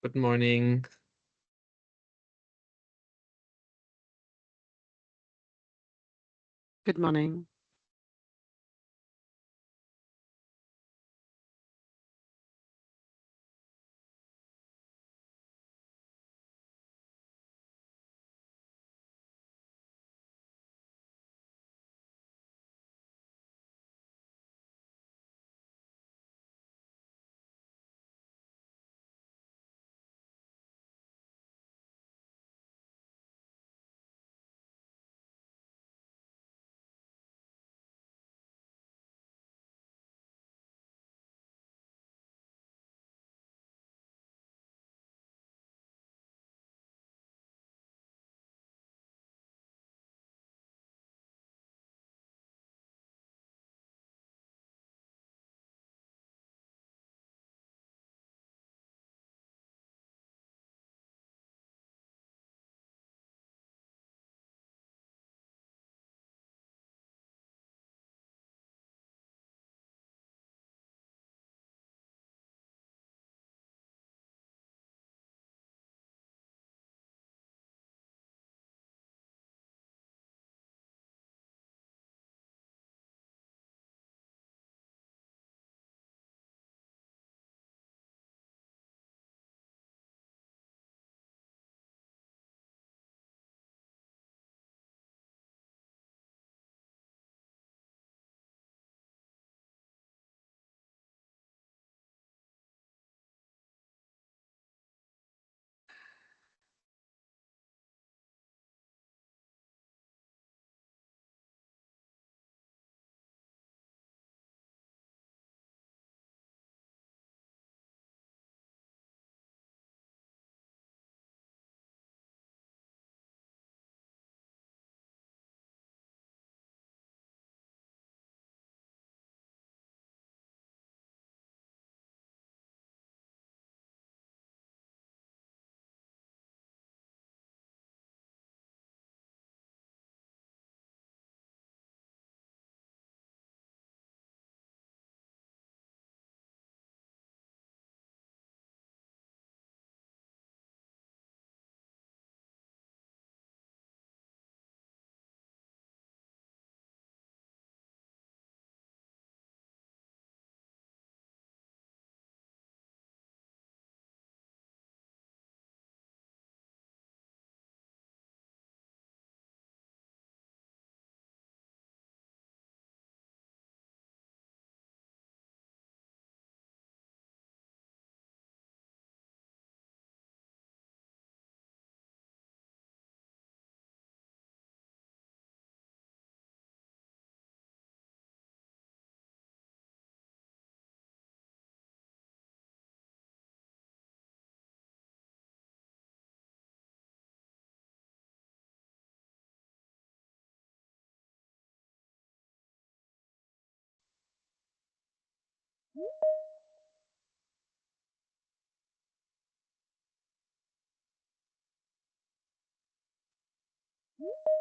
Good morning. Good morning.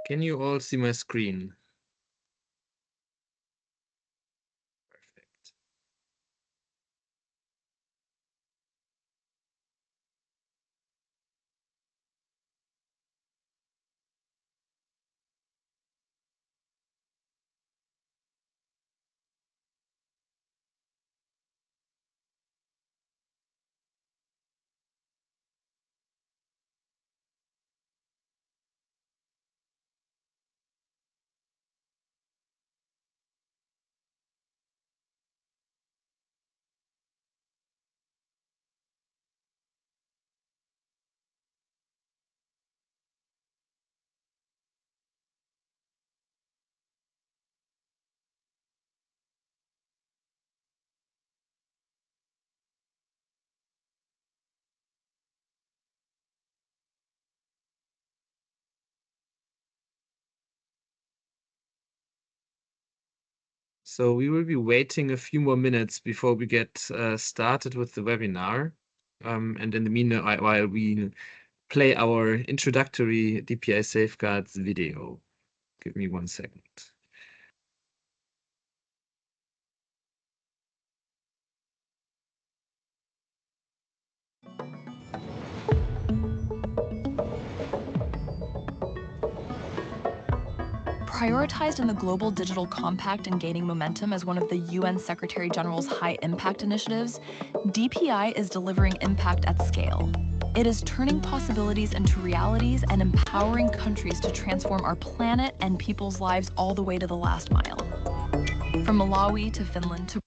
Can you all see my screen? Perfect. So we will be waiting a few more minutes before we get started with the webinar. And in the meanwhile, we play our introductory DPI safeguards video. Give me 1 second. Prioritized in the Global Digital Compact and gaining momentum as one of the UN Secretary General's high-impact initiatives, DPI is delivering impact at scale. It is turning possibilities into realities and empowering countries to transform our planet and people's lives all the way to the last mile. From Malawi to Finland to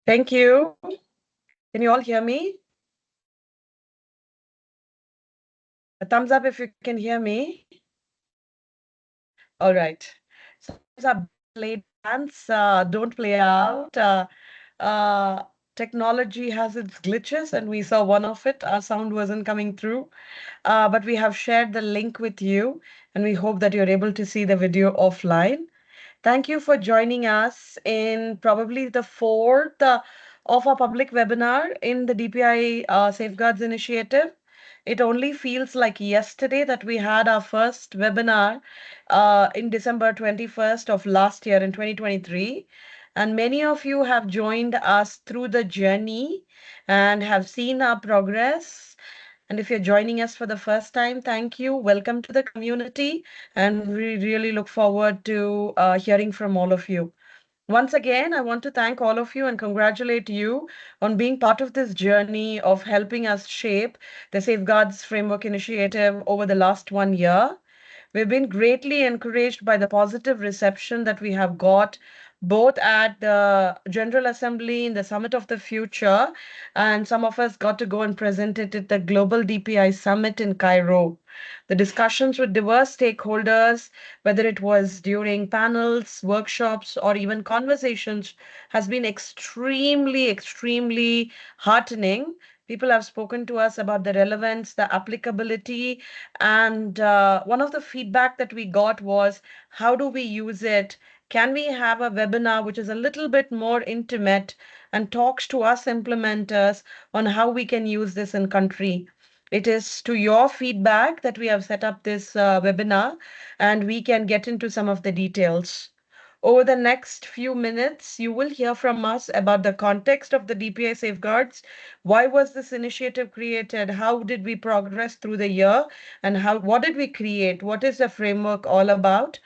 Thank you. Can you all hear me? A thumbs up if you can hear me. All right. So play dance, don't play out. Uh, Technology has its glitches, and we saw one of it. Our sound wasn't coming through, but we have shared the link with you, and we hope that you're able to see the video offline. Thank you for joining us in probably the fourth of our public webinar in the DPI Safeguards Initiative. It only feels like yesterday that we had our first webinar in December 21st of last year in 2023. And many of you have joined us through the journey and have seen our progress. And if you're joining us for the first time, thank you. Welcome to the community. And we really look forward to hearing from all of you. Once again, I want to thank all of you and congratulate you on being part of this journey of helping us shape the Safeguards Framework Initiative over the last 1 year. We've been greatly encouraged by the positive reception that we have got both at the General Assembly in the Summit of the Future, and some of us got to go and present it at the Global DPI Summit in Cairo. The discussions with diverse stakeholders, whether it was during panels, workshops, or even conversations, has been extremely heartening. People have spoken to us about the relevance, the applicability, and one of the feedback that we got was, how do we use it? Can we have a webinar which is a little bit more intimate and talks to us implementers on how we can use this in country? It is to your feedback that we have set up this webinar, and we can get into some of the details. Over the next few minutes, you will hear from us about the context of the DPI safeguards. Why was this initiative created? How did we progress through the year? And what did we create? What is the framework all about?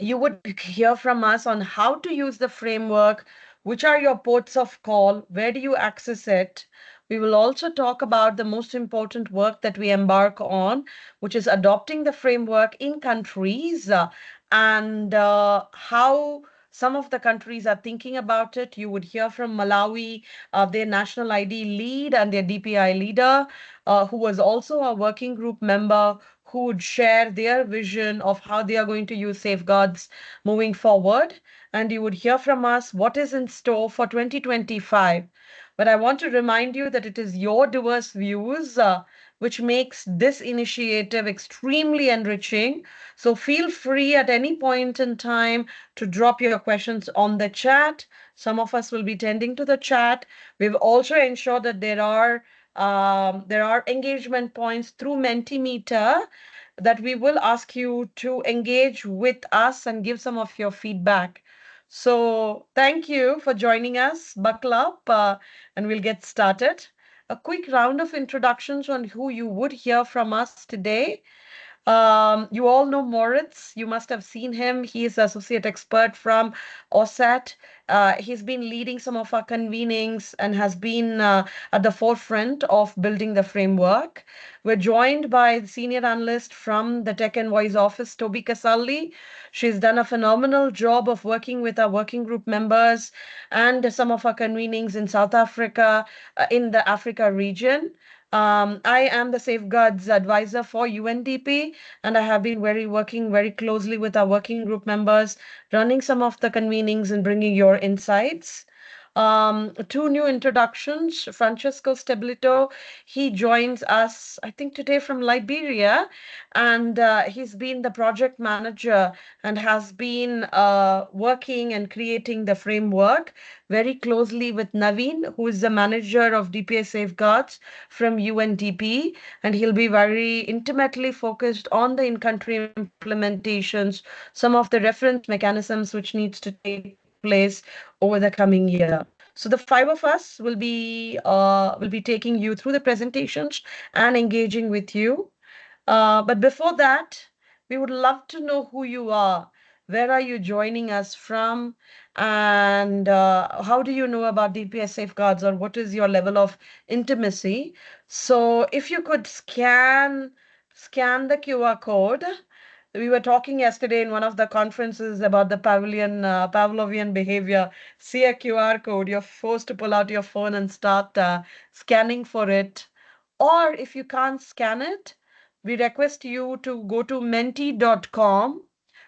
You would hear from us on how to use the framework, which are your ports of call, where do you access it. We will also talk about the most important work that we embark on, which is adopting the framework in countries and how some of the countries are thinking about it. You would hear from Malawi, their national ID lead and their DPI leader, who was also a working group member, who would share their vision of how they are going to use safeguards moving forward. And you would hear from us what is in store for 2025. But I want to remind you that it is your diverse views which makes this initiative extremely enriching. So feel free at any point in time to drop your questions on the chat. Some of us will be tending to the chat. We've also ensured that there are engagement points through Mentimeter that we will ask you to engage with us and give some of your feedback. So thank you for joining us. Buckle up and we'll get started. A quick round of introductions on who you would hear from us today. You all know Moritz. You must have seen him. He is associate expert from OSET. He's been leading some of our convenings and has been at the forefront of building the framework. We're joined by the senior analyst from the Tech and Voice office, Toby Kasalli. She's done a phenomenal job of working with our working group members and some of our convenings in South Africa, in the Africa region. I am the safeguards advisor for UNDP, and I have been working very closely with our working group members, running some of the convenings and bringing your insights. Two new introductions. Francesco Stabilito, he joins us, I think, today from Liberia, and he's been the project manager and has been working and creating the framework very closely with Naveen, who is the manager of DPA Safeguards from UNDP, and he'll be very intimately focused on the in-country implementations, some of the reference mechanisms which needs to take place over the coming year. So the five of us will be taking you through the presentations and engaging with you. But before that, we would love to know who you are. Where are you joining us from? And how do you know about DPS safeguards, or what is your level of intimacy? So if you could scan the QR code. We were talking yesterday in one of the conferences about the Pavlovian behavior. See a QR code, you're forced to pull out your phone and start scanning for it. Or if you can't scan it, we request you to go to menti.com,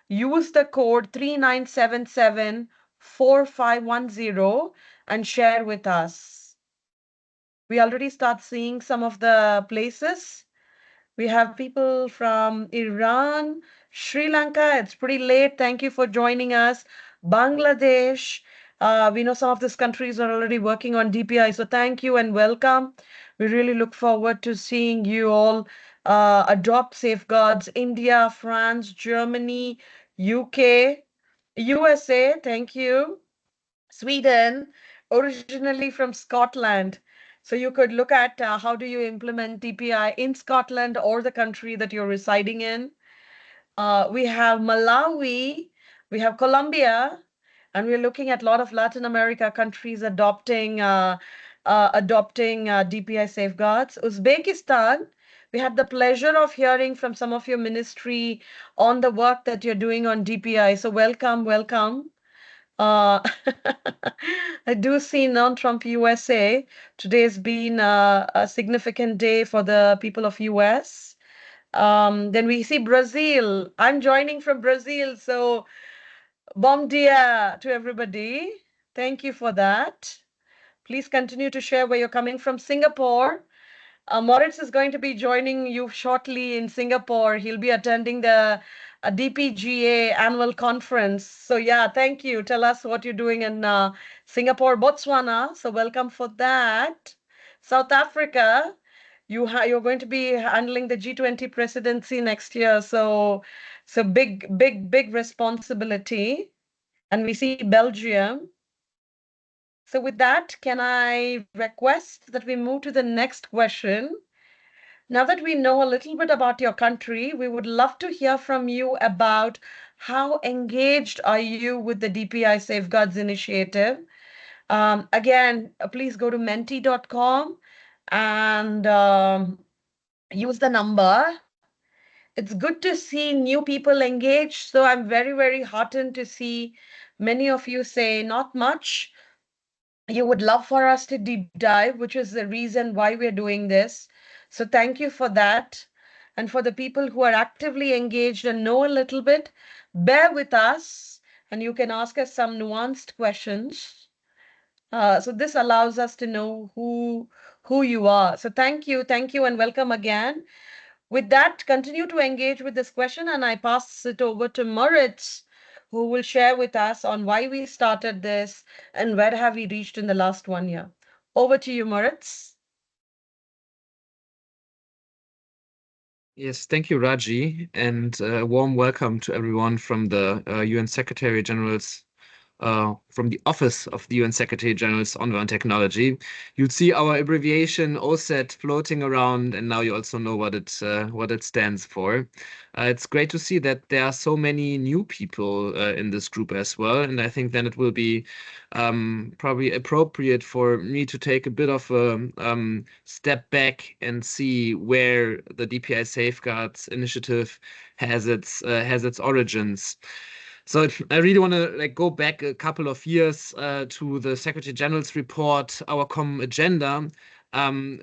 use the code 39774510 and share with us. We already start seeing some of the places. We have people from Iran, Sri Lanka. It's pretty late. Thank you for joining us. Bangladesh. We know some of these countries are already working on DPI. So thank you and welcome. We really look forward to seeing you all adopt safeguards. India, France, Germany, UK, USA. Thank you. Sweden, originally from Scotland. So you could look at how do you implement DPI in Scotland or the country that you're residing in. We have Malawi, we have Colombia, and we're looking at a lot of Latin America countries adopting DPI safeguards. Uzbekistan, we had the pleasure of hearing from some of your ministry on the work that you're doing on DPI. So welcome, welcome. Uh, I do see non-Trump USA. Today's been a significant day for the people of US. Then we see Brazil. I'm joining from Brazil, so bom dia to everybody. Thank you for that. Please continue to share where you're coming from. Singapore. Moritz is going to be joining you shortly in Singapore. He'll be attending the DPGA annual conference. So yeah, thank you. Tell us what you're doing in Singapore, Botswana. So welcome for that. South Africa, you're going to be handling the G20 presidency next year. So big responsibility. And we see Belgium. So with that, can I request that we move to the next question? Now that we know a little bit about your country, we would love to hear from you about how engaged are you with the DPI Safeguards Initiative. Again, please go to menti.com and use the number. It's good to see new people engaged. So I'm very, very heartened to see many of you say not much. You would love for us to deep dive, which is the reason why we're doing this. So thank you for that. And for the people who are actively engaged and know a little bit, bear with us and you can ask us some nuanced questions. So this allows us to know who you are. So thank you, and welcome again. With that, continue to engage with this question, and I pass it over to Moritz, who will share with us on why we started this and where have we reached in the last 1 year. Over to you, Moritz. Yes, thank you, Raji, and a warm welcome to everyone from the UN Secretary General's from the Office of the UN Secretary General's Envoy on Technology. You'd see our abbreviation OSET floating around, and now you also know what it stands for. It's great to see that there are so many new people in this group as well, and I think then it will be probably appropriate for me to take a bit of a step back and see where the DPI Safeguards Initiative has its origins. So I really want to go back a couple of years to the Secretary General's report, Our Common Agenda,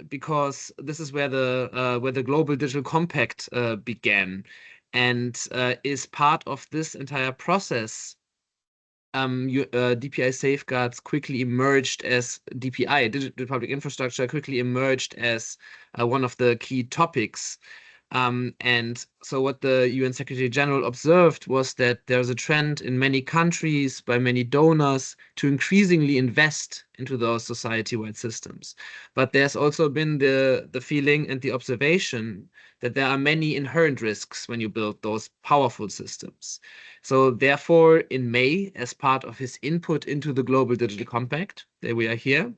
because this is where the Global Digital Compact began, and is part of this entire process. DPI safeguards quickly emerged as DPI, Digital Public Infrastructure, quickly emerged as one of the key topics. And so what the UN Secretary General observed was that there's a trend in many countries by many donors to increasingly invest into those society-wide systems. But there's also been the feeling and the observation that there are many inherent risks when you build those powerful systems. So therefore, in May, as part of his input into the Global Digital Compact, there we are here,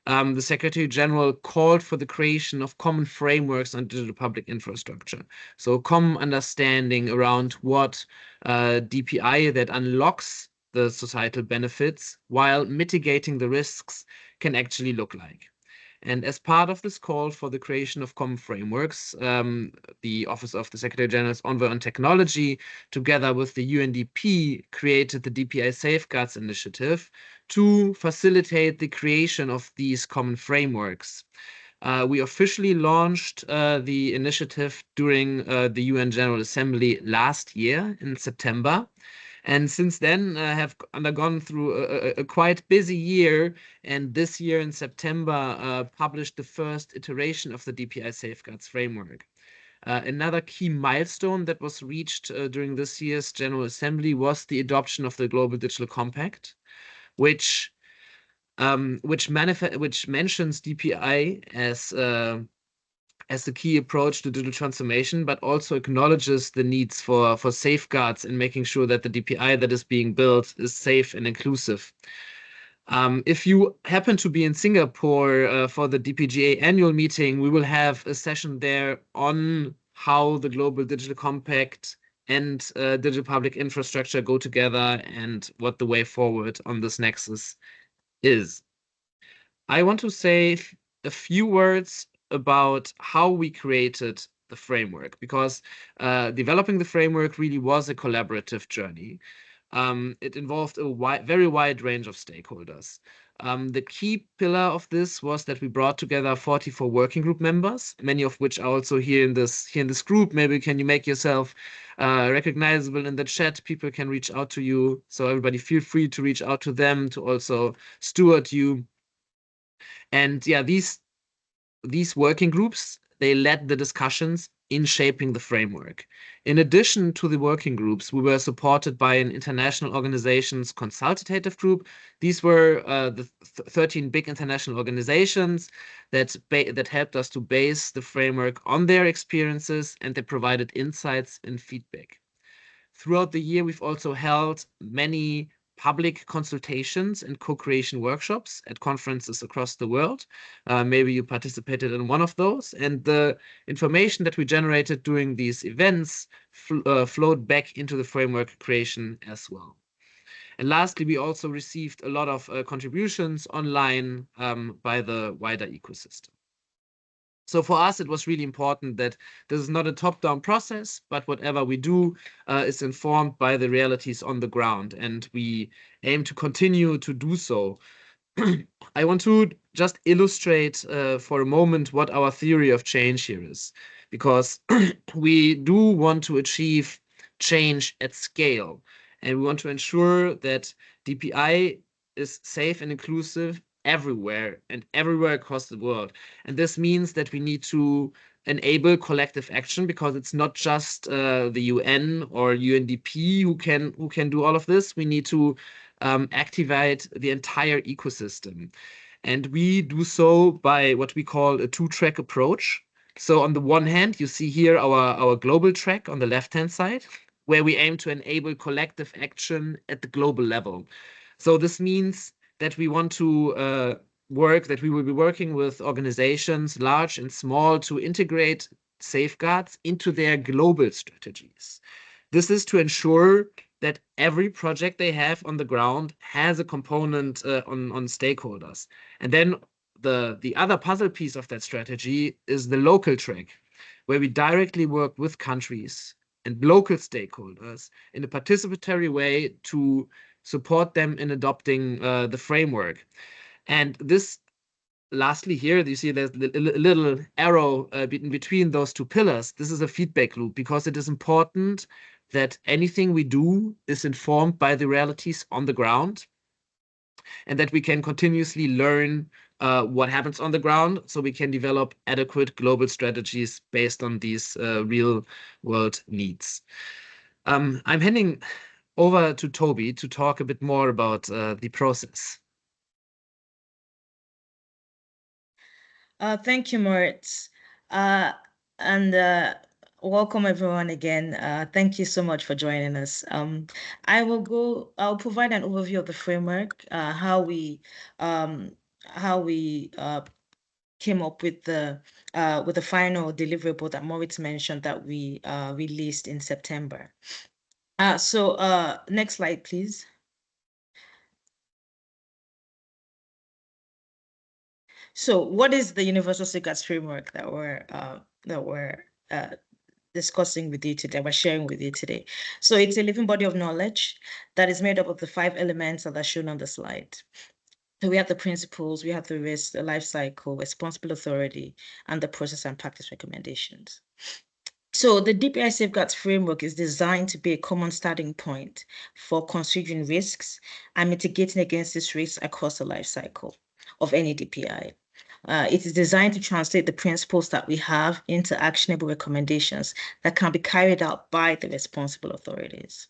the Secretary General called for the creation of common frameworks on digital public infrastructure. So common understanding around what DPI that unlocks the societal benefits while mitigating the risks can actually look like. And as part of this call for the creation of common frameworks, the Office of the Secretary General's Envoy on Technology, together with the UNDP, created the DPI Safeguards Initiative to facilitate the creation of these common frameworks. We officially launched the initiative during the UN General Assembly last year in September. And since then, have undergone through a quite busy year, and this year in September published the first iteration of the DPI Safeguards Framework. Another key milestone that was reached during this year's General Assembly was the adoption of the Global Digital Compact, which mentions DPI as the key approach to digital transformation, but also acknowledges the needs for safeguards in making sure that the DPI that is being built is safe and inclusive. If you happen to be in Singapore for the DPGA annual meeting, we will have a session there on how the Global Digital Compact and digital public infrastructure go together and what the way forward on this nexus is. I want to say a few words about how we created the framework, because developing the framework really was a collaborative journey. It involved a very wide range of stakeholders. The key pillar of this was that we brought together 44 working group members, many of which are also here in this group. Maybe can you make yourself recognizable in the chat? People can reach out to you. So everybody feel free to reach out to them to also steward you. And yeah, these working groups, they led the discussions in shaping the framework. In addition to the working groups, we were supported by an international organizations consultative group. These were the 13 big international organizations that helped us to base the framework on their experiences, and they provided insights and feedback. Throughout the year, we've also held many public consultations and co-creation workshops at conferences across the world. Maybe you participated in one of those, and the information that we generated during these events flowed back into the framework creation as well. And lastly, we also received a lot of contributions online by the wider ecosystem. So for us, it was really important that this is not a top-down process, but whatever we do is informed by the realities on the ground, and we aim to continue to do so. I want to just illustrate for a moment what our theory of change here is, because we do want to achieve change at scale, and we want to ensure that DPI is safe and inclusive everywhere and everywhere across the world. And this means that we need to enable collective action, because it's not just the UN or UNDP who can do all of this. We need to activate the entire ecosystem. And we do so by what we call a two-track approach. So on the one hand, you see here our global track on the left-hand side, where we aim to enable collective action at the global level. So this means that we want to we will be working with organizations, large and small, to integrate safeguards into their global strategies. This is to ensure that every project they have on the ground has a component on stakeholders. And then the other puzzle piece of that strategy is the local track, where we directly work with countries and local stakeholders in a participatory way to support them in adopting the framework. And this, lastly, here you see there's a little arrow between those two pillars. This is a feedback loop, because it is important that anything we do is informed by the realities on the ground, and that we can continuously learn what happens on the ground, so we can develop adequate global strategies based on these real world needs. I'm handing over to Toby to talk a bit more about the process. Thank you, Moritz. And welcome everyone again. Thank you so much for joining us. I'll provide an overview of the framework, how we came up with the final deliverable that Moritz mentioned that we released in September. So next slide, please. So what is the Universal Safeguards Framework that we're discussing with you today, we're sharing with you today? So it's a living body of knowledge that is made up of the 5 elements that are shown on the slide. So we have the principles, we have the risk, the life cycle, responsible authority, and the process and practice recommendations. So the DPI Safeguards Framework is designed to be a common starting point for considering risks and mitigating against these risks across the life cycle of any DPI. It is designed to translate the principles that we have into actionable recommendations that can be carried out by the responsible authorities.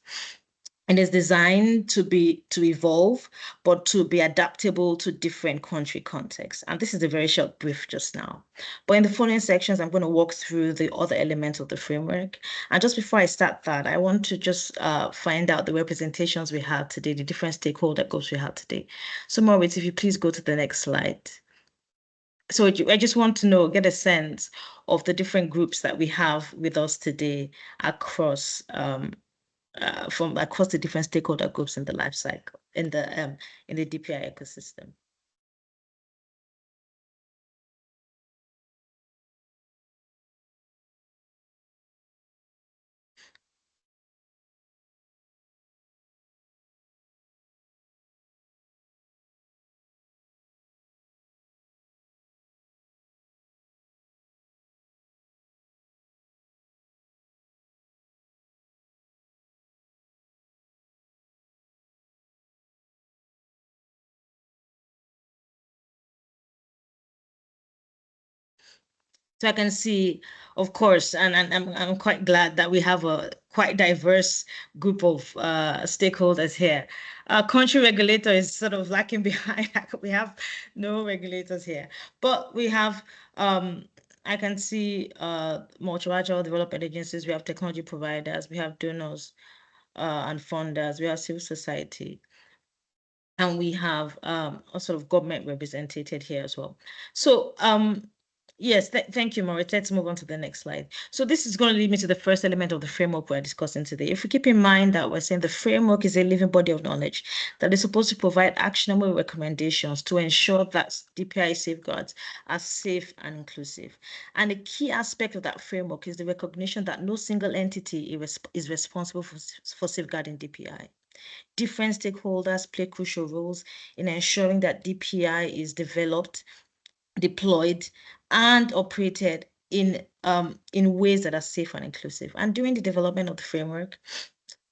And it's designed to evolve, but to be adaptable to different country contexts. And this is a very short brief just now. But in the following sections, I'm going to walk through the other elements of the framework. And just before I start that, I want to just find out the representations we have today, the different stakeholder groups we have today. So Moritz, if you please go to the next slide. So I just want to get a sense of the different groups that we have with us today across from across the different stakeholder groups in the life cycle, in the DPI ecosystem. So I can see, of course, and I'm quite glad that we have a quite diverse group of stakeholders here. Our country regulator is sort of lacking behind. We have no regulators here, but we have, I can see multilateral development agencies, we have technology providers, we have donors and funders, we have civil society. and we have a sort of government represented here as well. So yes, thank you, Maurice. Let's move on to the next slide. So this is going to lead me to the first element of the framework we're discussing today. If we keep in mind that we're saying the framework is a living body of knowledge that is supposed to provide actionable recommendations to ensure that DPI safeguards are safe and inclusive. And a key aspect of that framework is the recognition that no single entity is responsible for safeguarding DPI. Different stakeholders play crucial roles in ensuring that DPI is developed, deployed, and operated in ways that are safe and inclusive. And during the development of the framework,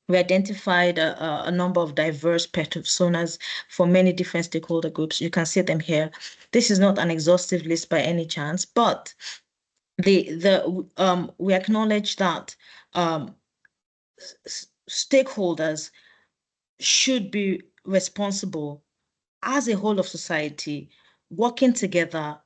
we identified a number of diverse personas for many different stakeholder groups. You can see them here. This is not an exhaustive list by any chance, but we acknowledge that stakeholders should be responsible as a whole of society, working together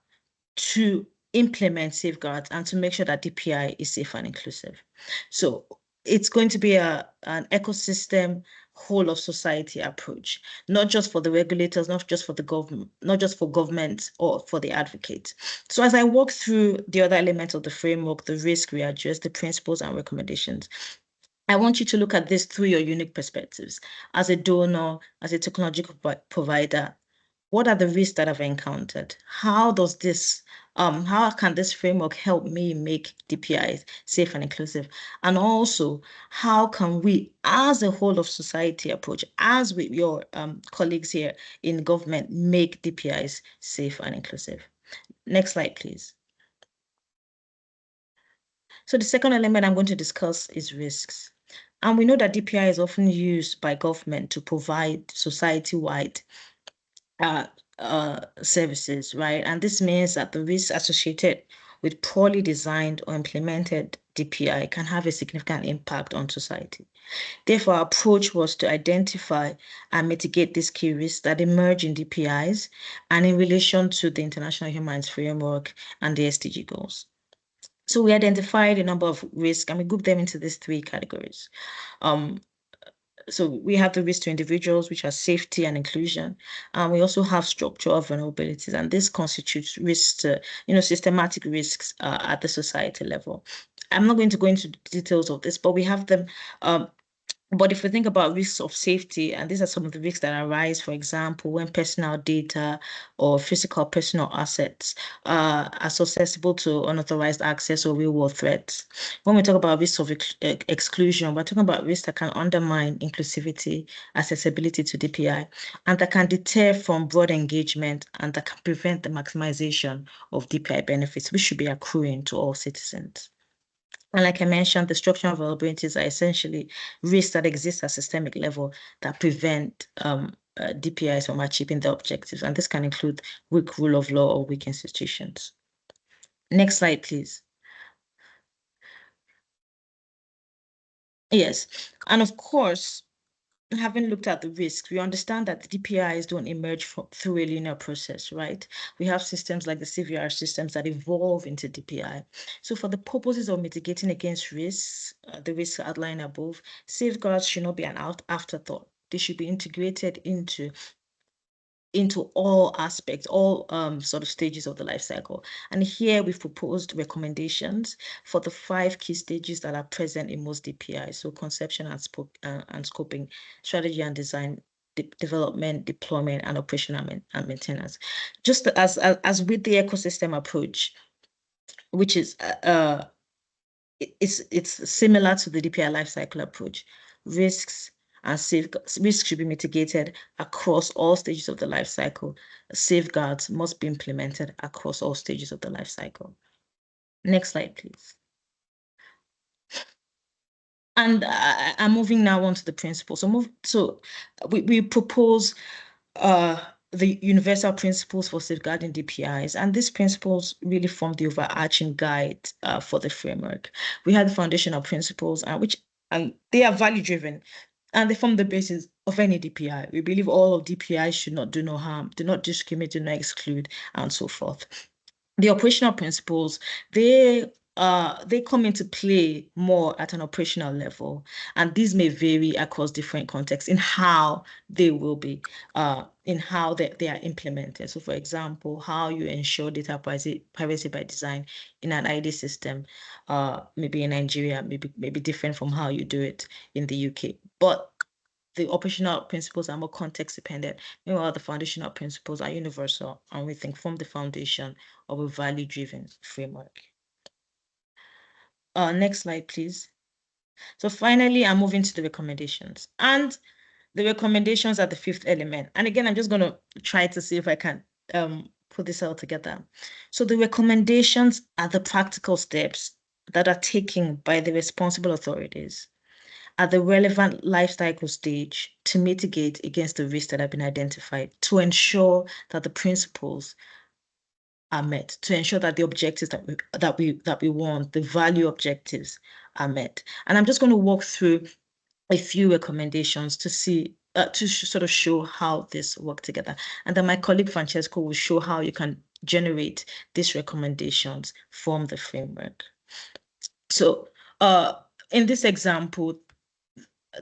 to implement safeguards and to make sure that DPI is safe and inclusive. So it's going to be an ecosystem, whole of society approach, not just for the regulators, not just for the government, not just for government or for the advocates. So as I walk through the other elements of the framework, the risk we address, the principles and recommendations, I want you to look at this through your unique perspectives. As a donor, as a technological provider, what are the risks that I've encountered? How can this framework help me make DPIs safe and inclusive? And also, how can we, as a whole of society approach, as with your colleagues here in government, make DPIs safe and inclusive? Next slide, please. So the second element I'm going to discuss is risks. And we know that DPI is often used by government to provide society-wide services, right? And this means that the risks associated with poorly designed or implemented DPI can have a significant impact on society. Therefore, our approach was to identify and mitigate these key risks that emerge in DPIs and in relation to the International Human Rights Framework and the SDG goals. So we identified a number of risks and we grouped them into these three categories. So we have the risk to individuals, which are safety and inclusion. We also have structural vulnerabilities, and this constitutes risks to, systematic risks at the society level. I'm not going to go into details of this, but we have them. But if we think about risks of safety, and these are some of the risks that arise, for example, when personal data or physical personal assets are susceptible to unauthorized access or real-world threats. When we talk about risks of exclusion, we're talking about risks that can undermine inclusivity, accessibility to DPI, and that can deter from broad engagement and that can prevent the maximization of DPI benefits, which should be accruing to all citizens. And like I mentioned, the structural vulnerabilities are essentially risks that exist at systemic level that prevent DPIs from achieving their objectives. And this can include weak rule of law or weak institutions. Next slide, please. Yes, and of course, having looked at the risks, we understand that the DPIs don't emerge through a linear process, right? We have systems like the CVR systems that evolve into DPI. So for the purposes of mitigating against risks, the risks outlined above, safeguards should not be an afterthought. They should be integrated into all aspects, all sort of stages of the life cycle. And here we've proposed recommendations for the 5 key stages that are present in most DPIs. So conception and scoping, strategy and design, development, deployment, and operation and maintenance. Just as with the ecosystem approach, which is it's similar to the DPI lifecycle approach. Risks should be mitigated across all stages of the life cycle. Safeguards must be implemented across all stages of the life cycle. Next slide, please. And I'm moving now on to the principles. So we propose the universal principles for safeguarding DPIs, and these principles really form the overarching guide for the framework. We have the foundational principles, and they are value-driven, and they form the basis of any DPI. We believe all of DPI should not do no harm, do not discriminate, do not exclude, and so forth. The operational principles, they they come into play more at an operational level, and these may vary across different contexts in how they will be, in how they are implemented. So, for example, how you ensure data privacy by design in an ID system, maybe in Nigeria, maybe different from how you do it in the UK. But the operational principles are more context dependent. Meanwhile, the foundational principles are universal, and we think form the foundation of a value-driven framework. Next slide, please. So finally, I'm moving to the recommendations. And the recommendations are the fifth element. And again, I'm just going to try to see if I can put this all together. So the recommendations are the practical steps that are taken by the responsible authorities at the relevant life cycle stage to mitigate against the risks that have been identified, to ensure that the principles are met, to ensure that the objectives that we want, the value objectives, are met. And I'm just going to walk through a few recommendations to see to sort of show how this work together. And then my colleague Francesco will show how you can generate these recommendations from the framework. So in this example,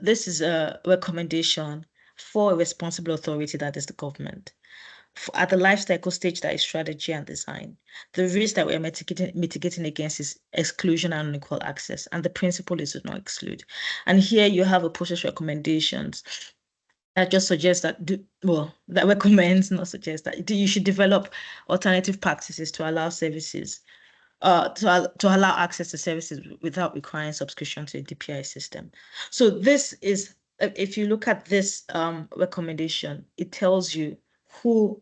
this is a recommendation for a responsible authority, that is the government. At the life cycle stage, that is strategy and design. The risk that we're mitigating against is exclusion and unequal access, and the principle is to not exclude. And here you have a process recommendations that just suggests that, that recommends, not suggests that you should develop alternative practices to allow services, to allow access to services without requiring subscription to a DPI system. So this is, if you look at this recommendation, it tells you who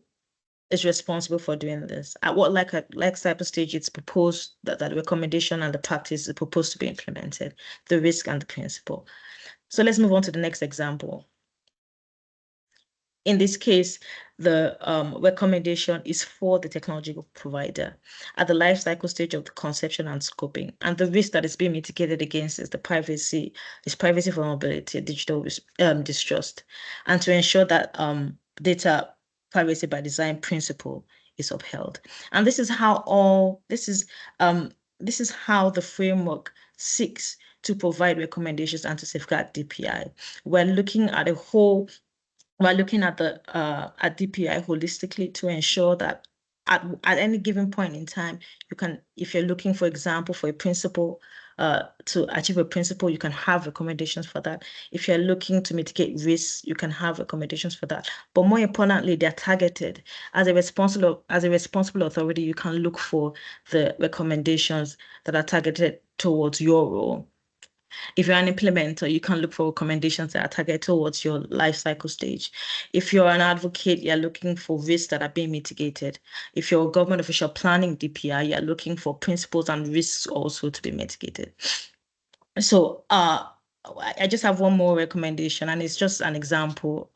is responsible for doing this. At what life cycle stage it's proposed that the recommendation and the practice is proposed to be implemented, the risk and the principle. So let's move on to the next example. In this case, the recommendation is for the technological provider at the life cycle stage of the conception and scoping. And the risk that is being mitigated against is privacy vulnerability, digital distrust, and to ensure that data privacy by design principle is upheld. And this is how this is how the framework seeks to provide recommendations and to safeguard DPI. We're looking at the at DPI holistically to ensure that at any given point in time, you can, if you're looking, for example, for a principle, to achieve a principle, you can have recommendations for that. If you're looking to mitigate risks, you can have recommendations for that. But more importantly, they're targeted. As a responsible authority, you can look for the recommendations that are targeted towards your role. If you're an implementer, you can look for recommendations that are targeted towards your life cycle stage. If you're an advocate, you're looking for risks that are being mitigated. If you're a government official planning DPI, you're looking for principles and risks also to be mitigated. So I just have one more recommendation, and it's just an example.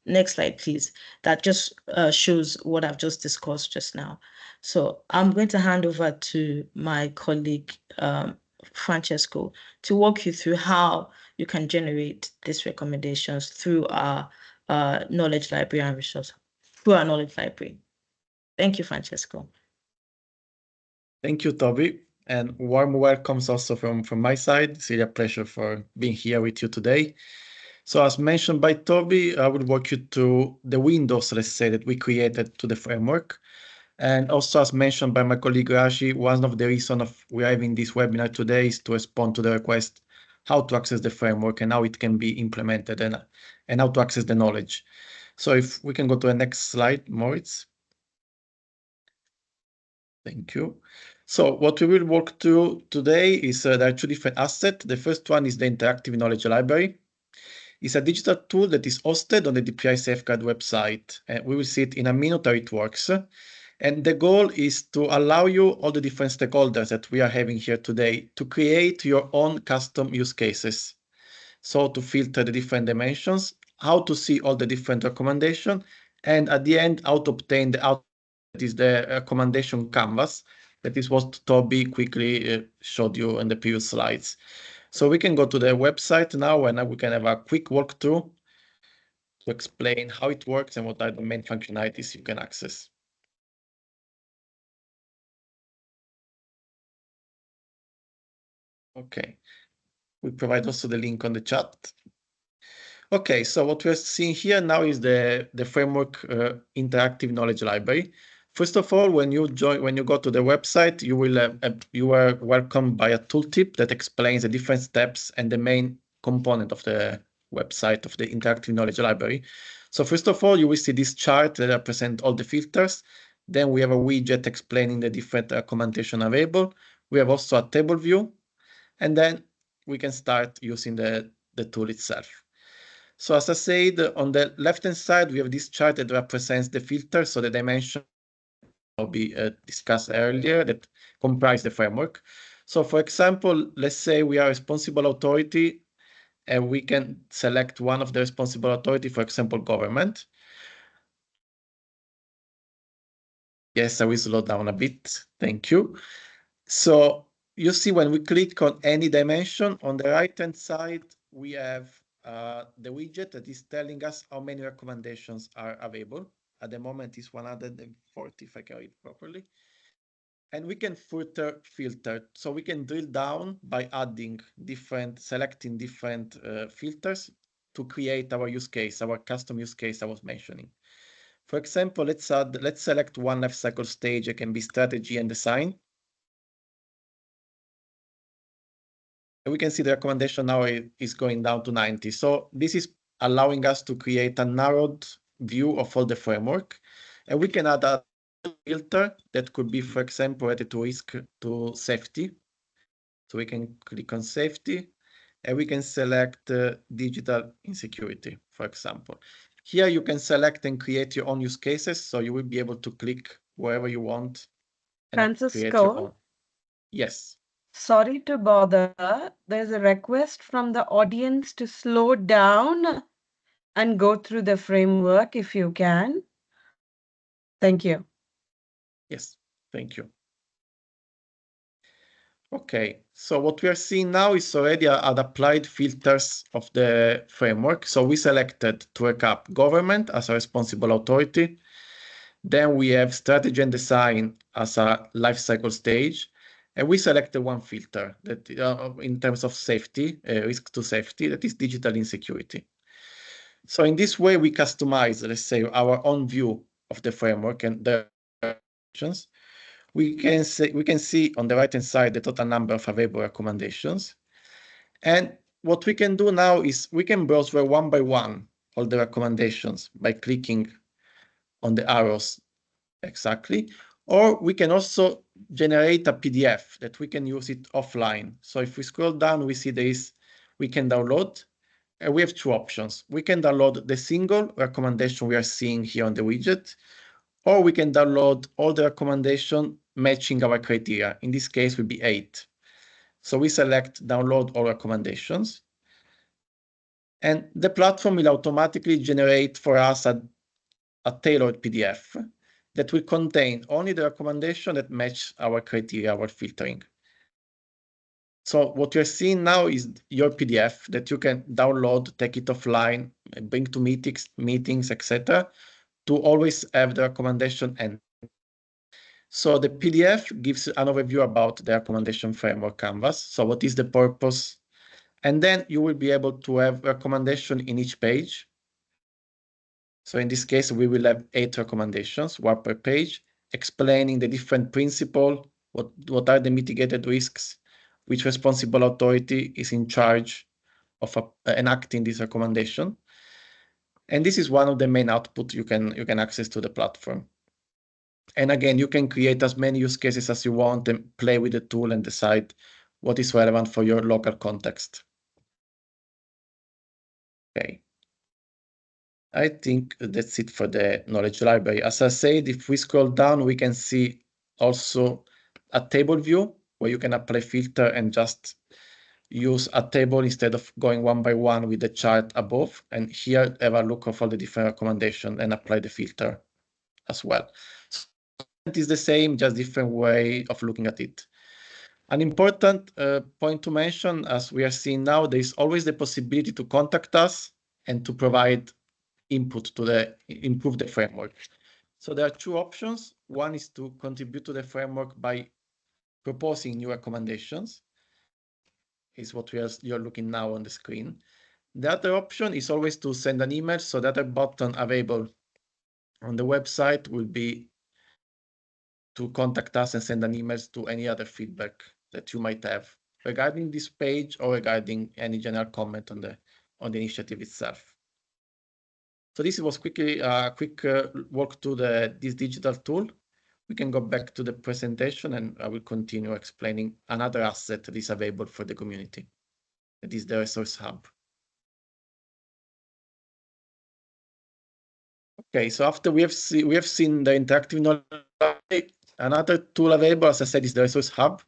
Next slide, please. That just shows what I've just discussed just now. So I'm going to hand over to my colleague, Francesco, to walk you through how you can generate these recommendations through our knowledge library and resource, through our knowledge library. Thank you, Francesco. Thank you, Toby, and warm welcomes also from my side. It's really a pleasure for being here with you today. So as mentioned by Toby, I will walk you through the windows, let's say, that we created to the framework. And also, as mentioned by my colleague Rashi, one of the reasons of we are having this webinar today is to respond to the request how to access the framework and how it can be implemented and how to access the knowledge. So if we can go to the next slide, Moritz. Thank you. So what we will walk through today is there are two different assets. The first one is the Interactive Knowledge Library. It's a digital tool that is hosted on the DPI Safeguard website. And we will see it in a minute how it works. And the goal is to allow you, all the different stakeholders that we are having here today, to create your own custom use cases. So to filter the different dimensions, how to see all the different recommendations, and at the end, how to obtain the output that is the recommendation canvas. That is what Toby quickly showed you in the previous slides. So we can go to the website now and we can have a quick walkthrough to explain how it works and what are the main functionalities you can access. Okay. We provide also the link on the chat. Okay, so what we're seeing here now is the framework interactive knowledge library. First of all, when you go to the website, you are welcomed by a tooltip that explains the different steps and the main component of the website of the interactive knowledge library. So first of all, you will see this chart that represents all the filters. Then we have a widget explaining the different recommendation available. We have also a table view, and then we can start using the tool itself. So as I said, on the left-hand side, we have this chart that represents the filter, so the dimension will be discussed earlier that comprise the framework. So for example, let's say we are a responsible authority and we can select one of the responsible authority, for example, government. Yes, I will slow down a bit. Thank you. So you see when we click on any dimension, on the right-hand side, we have the widget that is telling us how many recommendations are available. At the moment, it's 140, if I can read properly. And we can further filter. So we can drill down by selecting different filters to create our use case, our custom use case I was mentioning. For example, let's select one life cycle stage. It can be strategy and design. We can see the recommendation now is going down to 90. So this is allowing us to create a narrowed view of all the framework. And we can add a filter that could be, for example, related to risk to safety. So we can click on safety and we can select digital insecurity, for example. Here you can select and create your own use cases. So you will be able to click wherever you want and create your own. Yes. Sorry to bother. There's a request from the audience to slow down and go through the framework if you can. Thank you. Yes, thank you. Okay, so what we are seeing now is already at applied filters of the framework. So we selected, to recap, government as a responsible authority. Then we have strategy and design as a life cycle stage. And we selected one filter that in terms of safety, risk to safety, that is digital insecurity. So in this way, we customize, let's say, our own view of the framework and the recommendations. We can see on the right-hand side the total number of available recommendations. And what we can do now is we can browse one by one all the recommendations by clicking on the arrows exactly. Or we can also generate a PDF that we can use it offline. So if we scroll down, we see we can download. And we have two options. We can download the single recommendation we are seeing here on the widget, or we can download all the recommendations matching our criteria. In this case, will be 8. So we select download all recommendations. And the platform will automatically generate for us a tailored PDF that will contain only the recommendation that match our criteria, our filtering. So what you're seeing now is your PDF that you can download, take it offline, bring to meetings, etc., to always have the recommendation. And so the PDF gives an overview about the recommendation framework canvas. So what is the purpose? And then you will be able to have recommendation in each page. So in this case, we will have 8 recommendations, one per page, explaining the different principles, what are the mitigated risks, which responsible authority is in charge of enacting this recommendation. And this is one of the main outputs you can access to the platform. And again, you can create as many use cases as you want and play with the tool and decide what is relevant for your local context. Okay. I think that's it for the knowledge library. As I said, if we scroll down, we can see also a table view where you can apply filter and just use a table instead of going one by one with the chart above. And here have a look of all the different recommendations and apply the filter as well. So it is the same, just different way of looking at it. An important point to mention, as we are seeing now, there is always the possibility to contact us and to provide input to improve the framework. So there are two options. One is to contribute to the framework by proposing new recommendations. is what you're looking now on the screen. The other option is always to send an email. So the other button available on the website will be to contact us and send an email to any other feedback that you might have regarding this page or regarding any general comment on the initiative itself. So this was quickly a quick walk through this digital tool. We can go back to the presentation and I will continue explaining another asset that is available for the community. That is the resource hub. Okay, so after we have seen the interactive knowledge, another tool available, as I said, is the resource hub.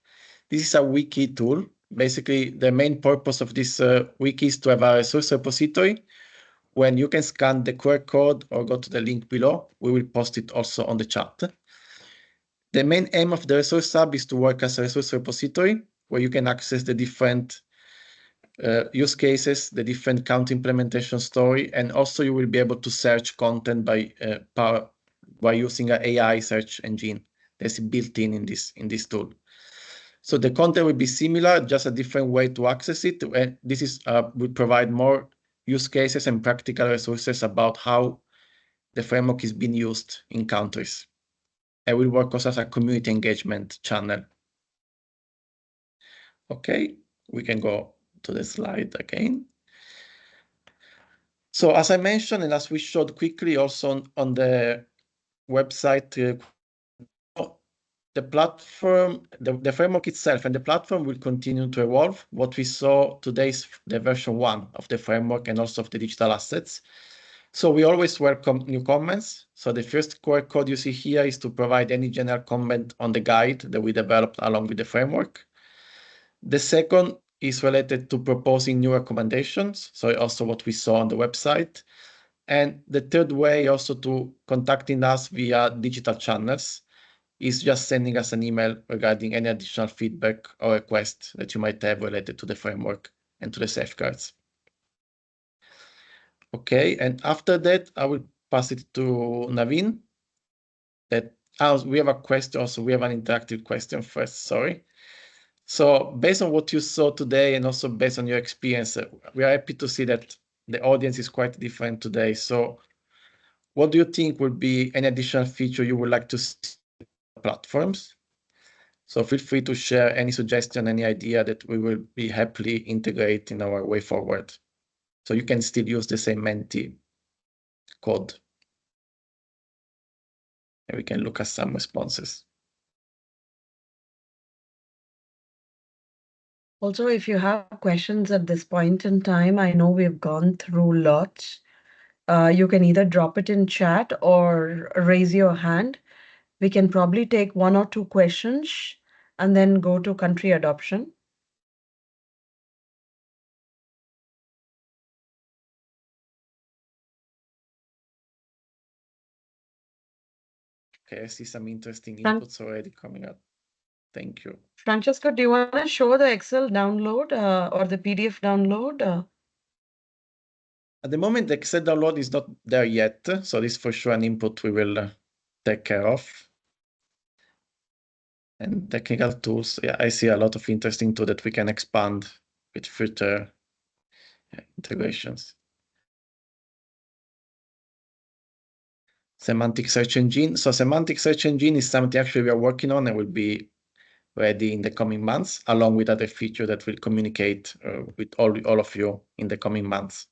This is a wiki tool. Basically, the main purpose of this wiki is to have a resource repository. When you can scan the QR code or go to the link below, we will post it also on the chat. The main aim of the resource hub is to work as a resource repository where you can access the different use cases, the different country implementation story, and also you will be able to search content by using an AI search engine that's built in this tool. So the content will be similar, just a different way to access it. And this is will provide more use cases and practical resources about how the framework is being used in countries. And will work also as a community engagement channel. Okay, we can go to the slide again. So as I mentioned, and as we showed quickly also on the website, the platform, the framework itself and the platform will continue to evolve. What we saw today is the version 1 of the framework and also of the digital assets. So we always welcome new comments. So the first QR code you see here is to provide any general comment on the guide that we developed along with the framework. The second is related to proposing new recommendations. So also what we saw on the website. And the third way also to contacting us via digital channels is just sending us an email regarding any additional feedback or request that you might have related to the framework and to the safeguards. Okay, and after that, I will pass it to Naveen. We have a question also, we have an interactive question first, sorry. So based on what you saw today and also based on your experience, we are happy to see that the audience is quite different today. So what do you think would be an additional feature you would like to see on platforms? So feel free to share any suggestion, any idea that we will be happily integrate in our way forward. So you can still use the same Menti code. And we can look at some responses. Also, if you have questions at this point in time, I know we've gone through lots. You can either drop it in chat or raise your hand. We can probably take 1 or 2 questions and then go to country adoption. Okay, I see some interesting inputs already coming up. Thank you. Francesco, do you want to show the Excel download or the PDF download? At the moment, the Excel download is not there yet. So this is for sure an input we will take care of. And technical tools, yeah, I see a lot of interesting tools that we can expand with future integrations. Semantic search engine. So semantic search engine is something actually we are working on and will be ready in the coming months, along with other features that will communicate with all of you in the coming months.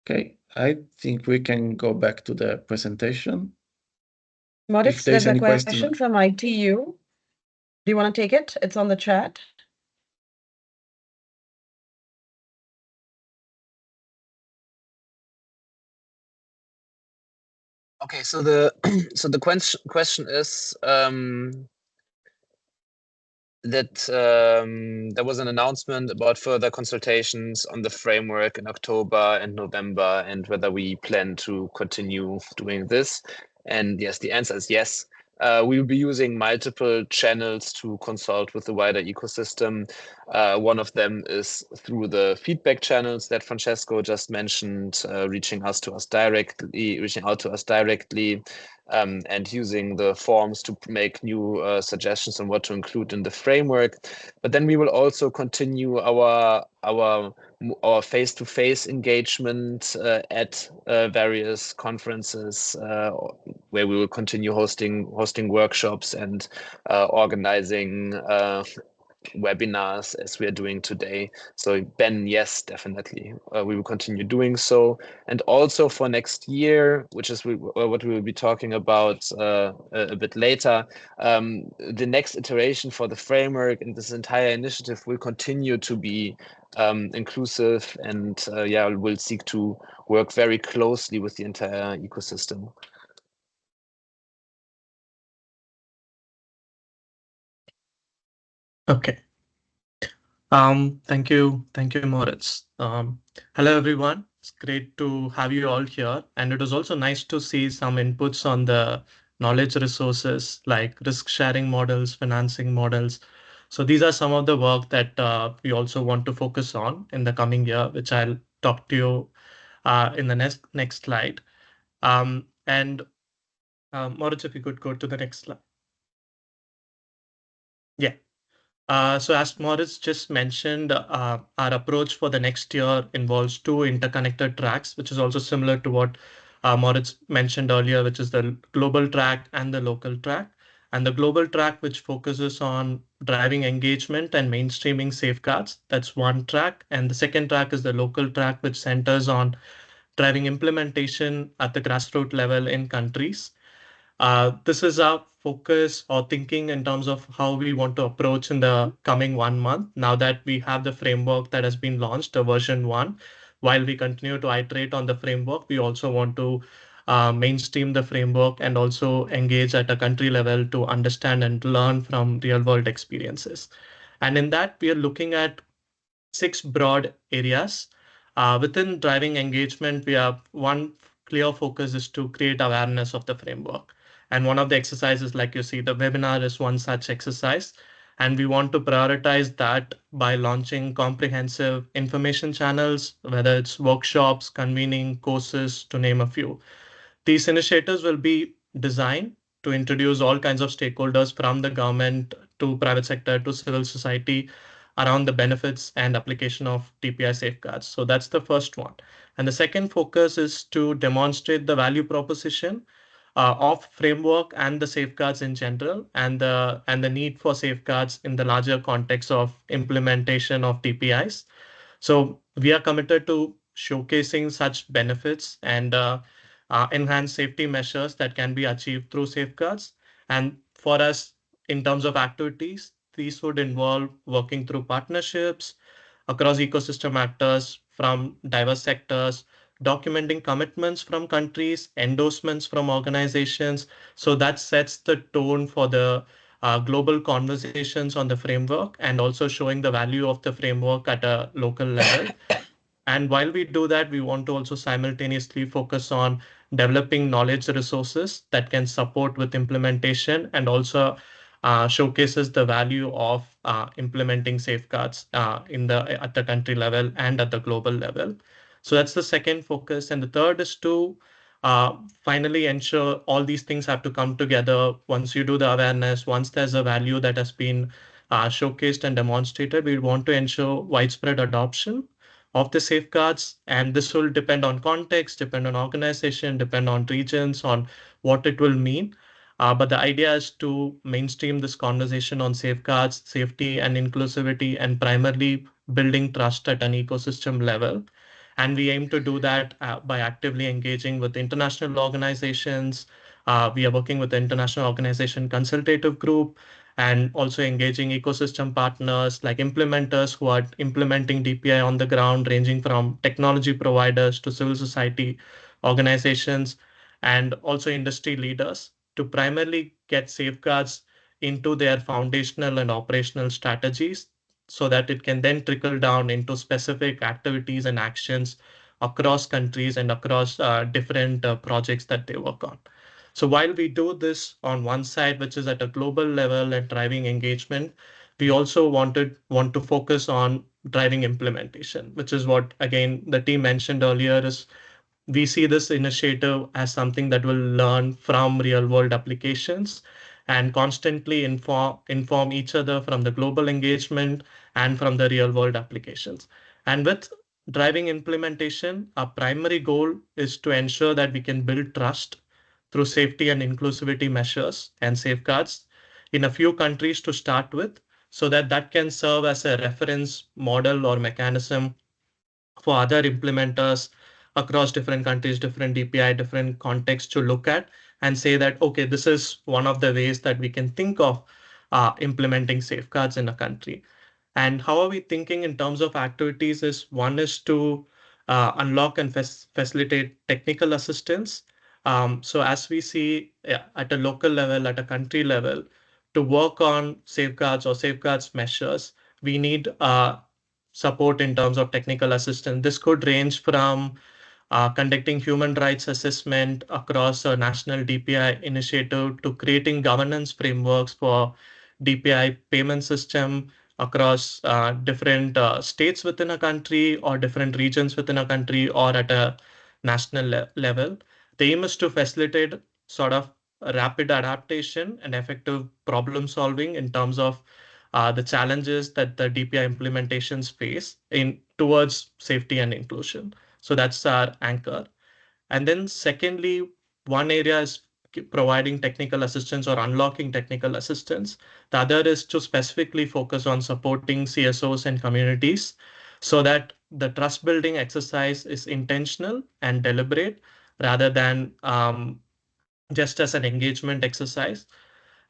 Okay, I think we can go back to the presentation. Moritz, there's a question from ITU. Do you want to take it? It's on the chat. Okay, so the question is that there was an announcement about further consultations on the framework in October and November, and whether we plan to continue doing this. And yes, the answer is yes. We will be using multiple channels to consult with the wider ecosystem. One of them is through the feedback channels that Francesco just mentioned, reaching out to us directly, and using the forms to make new suggestions on what to include in the framework. But then we will also continue our face-to-face engagement at various conferences, where we will continue hosting workshops and organizing webinars as we are doing today. So Ben, yes, definitely, we will continue doing so. And also for next year, which is what we will be talking about a bit later, the next iteration for the framework and this entire initiative will continue to be inclusive, and we'll seek to work very closely with the entire ecosystem. Okay. Thank you, Moritz. Hello, everyone. It's great to have you all here. And it was also nice to see some inputs on the knowledge resources like risk sharing models, financing models. So these are some of the work that we also want to focus on in the coming year, which I'll talk to you in the next slide. And Moritz, if you could go to the next slide. Yeah. So as Moritz just mentioned, our approach for the next year involves two interconnected tracks, which is also similar to what Moritz mentioned earlier, which is the global track and the local track. And the global track, which focuses on driving engagement and mainstreaming safeguards, that's one track. And the second track is the local track, which centers on driving implementation at the grassroots level in countries. This is our focus or thinking in terms of how we want to approach in the coming 1 month. Now that we have the framework that has been launched, the version 1, while we continue to iterate on the framework, we also want to mainstream the framework and also engage at a country level to understand and learn from real world experiences. And in that, we are looking at 6 broad areas. Within driving engagement, we have one clear focus is to create awareness of the framework. And one of the exercises, like you see, the webinar is one such exercise. And we want to prioritize that by launching comprehensive information channels, whether it's workshops, convening, courses, to name a few. These initiatives will be designed to introduce all kinds of stakeholders from the government to private sector to civil society around the benefits and application of DPI safeguards. So that's the first one. And the second focus is to demonstrate the value proposition of framework and the safeguards in general, and the need for safeguards in the larger context of implementation of DPIs. So we are committed to showcasing such benefits and enhanced safety measures that can be achieved through safeguards. And for us, in terms of activities, these would involve working through partnerships across ecosystem actors from diverse sectors, documenting commitments from countries, endorsements from organizations. So that sets the tone for the global conversations on the framework and also showing the value of the framework at a local level. And while we do that, we want to also simultaneously focus on developing knowledge resources that can support with implementation and also showcases the value of implementing safeguards at the country level and at the global level. So that's the second focus. And the third is to finally ensure all these things have to come together. Once you do the awareness, once there's a value that has been showcased and demonstrated, we want to ensure widespread adoption of the safeguards. And this will depend on context, depend on organization, depend on regions, on what it will mean. But the idea is to mainstream this conversation on safeguards, safety, and inclusivity, and primarily building trust at an ecosystem level. And we aim to do that by actively engaging with international organizations. We are working with the International Organization Consultative Group and also engaging ecosystem partners like implementers who are implementing DPI on the ground, ranging from technology providers to civil society organizations, and also industry leaders to primarily get safeguards into their foundational and operational strategies so that it can then trickle down into specific activities and actions across countries and across different projects that they work on. So while we do this on one side, which is at a global level and driving engagement, we also want to focus on driving implementation, which is what, again, the team mentioned earlier, is we see this initiative as something that will learn from real world applications and constantly inform each other from the global engagement and from the real world applications. And with driving implementation, our primary goal is to ensure that we can build trust through safety and inclusivity measures and safeguards in a few countries to start with, so that that can serve as a reference model or mechanism for other implementers across different countries, different DPI, different contexts to look at and say that, okay, this is one of the ways that we can think of implementing safeguards in a country. And how are we thinking in terms of activities is, one is to unlock and facilitate technical assistance. So as we see at a local level, at a country level, to work on safeguards or safeguards measures, we need support in terms of technical assistance. This could range from conducting human rights assessment across a national DPI initiative to creating governance frameworks for DPI payment system across different states within a country or different regions within a country or at a national level. The aim is to facilitate sort of rapid adaptation and effective problem solving in terms of the challenges that the DPI implementations face in towards safety and inclusion. So that's our anchor. And then secondly, one area is providing technical assistance or unlocking technical assistance. The other is to specifically focus on supporting CSOs and communities so that the trust building exercise is intentional and deliberate rather than just as an engagement exercise.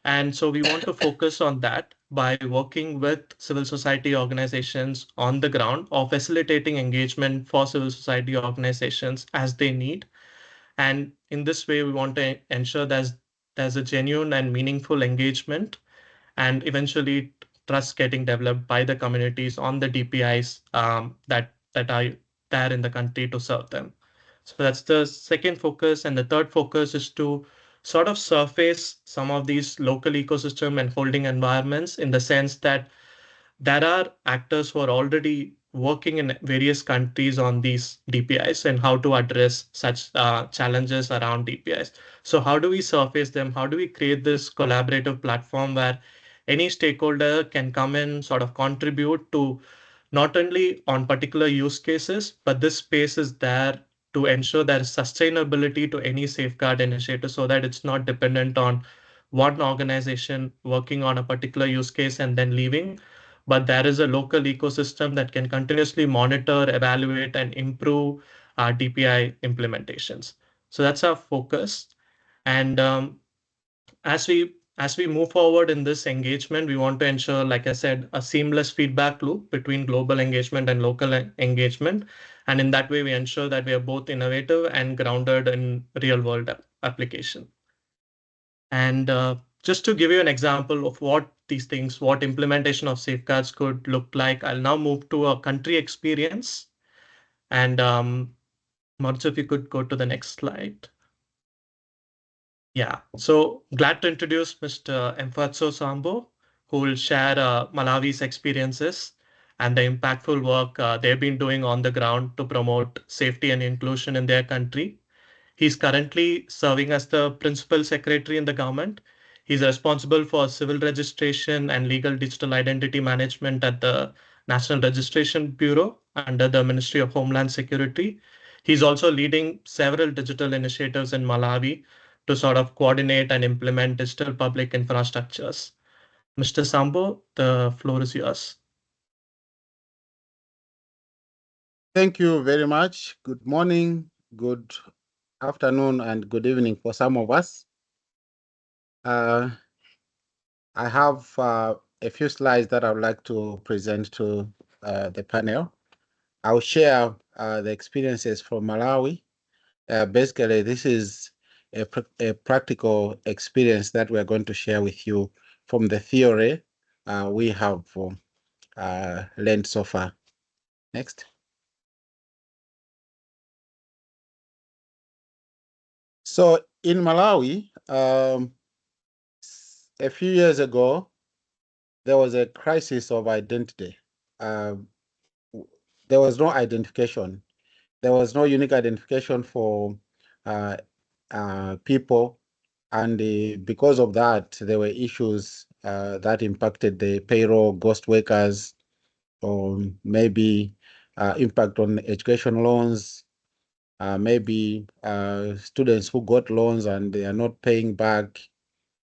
And so we want to focus on that by working with civil society organizations on the ground or facilitating engagement for civil society organizations as they need. And in this way, we want to ensure there's a genuine and meaningful engagement and eventually trust getting developed by the communities on the DPIs that are there in the country to serve them. So that's the second focus. And the third focus is to sort of surface some of these local ecosystem and holding environments, in the sense that there are actors who are already working in various countries on these DPIs and how to address such challenges around DPIs. So how do we surface them? How do we create this collaborative platform where any stakeholder can come in, sort of contribute to not only on particular use cases, but this space is there to ensure there is sustainability to any safeguard initiative so that it's not dependent on one organization working on a particular use case and then leaving, but there is a local ecosystem that can continuously monitor, evaluate, and improve our DPI implementations. So that's our focus. And as we move forward in this engagement, we want to ensure, like I said, a seamless feedback loop between global engagement and local engagement. And in that way, we ensure that we are both innovative and grounded in real world application. And just to give you an example of what implementation of safeguards could look like, I'll now move to a country experience. And Mauricio, if you could go to the next slide. Yeah, so glad to introduce Mr. Mfatso Sambo, who will share Malawi's experiences and the impactful work they've been doing on the ground to promote safety and inclusion in their country. He's currently serving as the principal secretary in the government. He's responsible for civil registration and legal digital identity management at the National Registration Bureau under the Ministry of Homeland Security. He's also leading several digital initiatives in Malawi to sort of coordinate and implement digital public infrastructures. Mr. Sambo, the floor is yours. Thank you very much. Good morning, good afternoon, and good evening for some of us. I have a few slides that I would like to present to the panel. I'll share the experiences from Malawi. Basically, this is a practical experience that we're going to share with you from the theory we have learned so far. Next. So in Malawi, a few years ago, there was a crisis of identity. There was no identification. There was no unique identification for people. And because of that, there were issues that impacted the payroll, ghost workers, or maybe impact on education loans, maybe students who got loans and they are not paying back,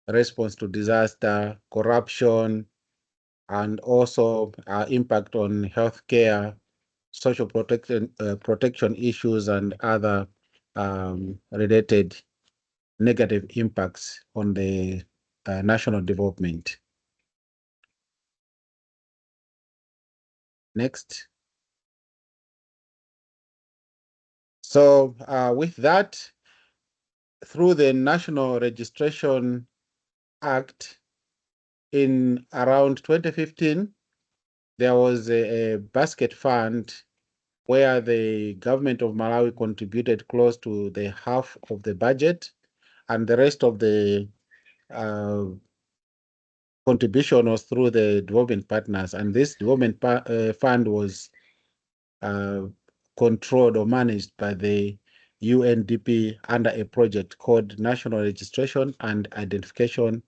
response to disaster, corruption, and also impact on healthcare, social protection issues, and other related negative impacts on the national development. Next. So with that, through the National Registration Act in around 2015, there was a basket fund where the government of Malawi contributed close to the half of the budget, and the rest of the contribution was through the development partners. And this development fund was controlled or managed by the UNDP under a project called National Registration and Identification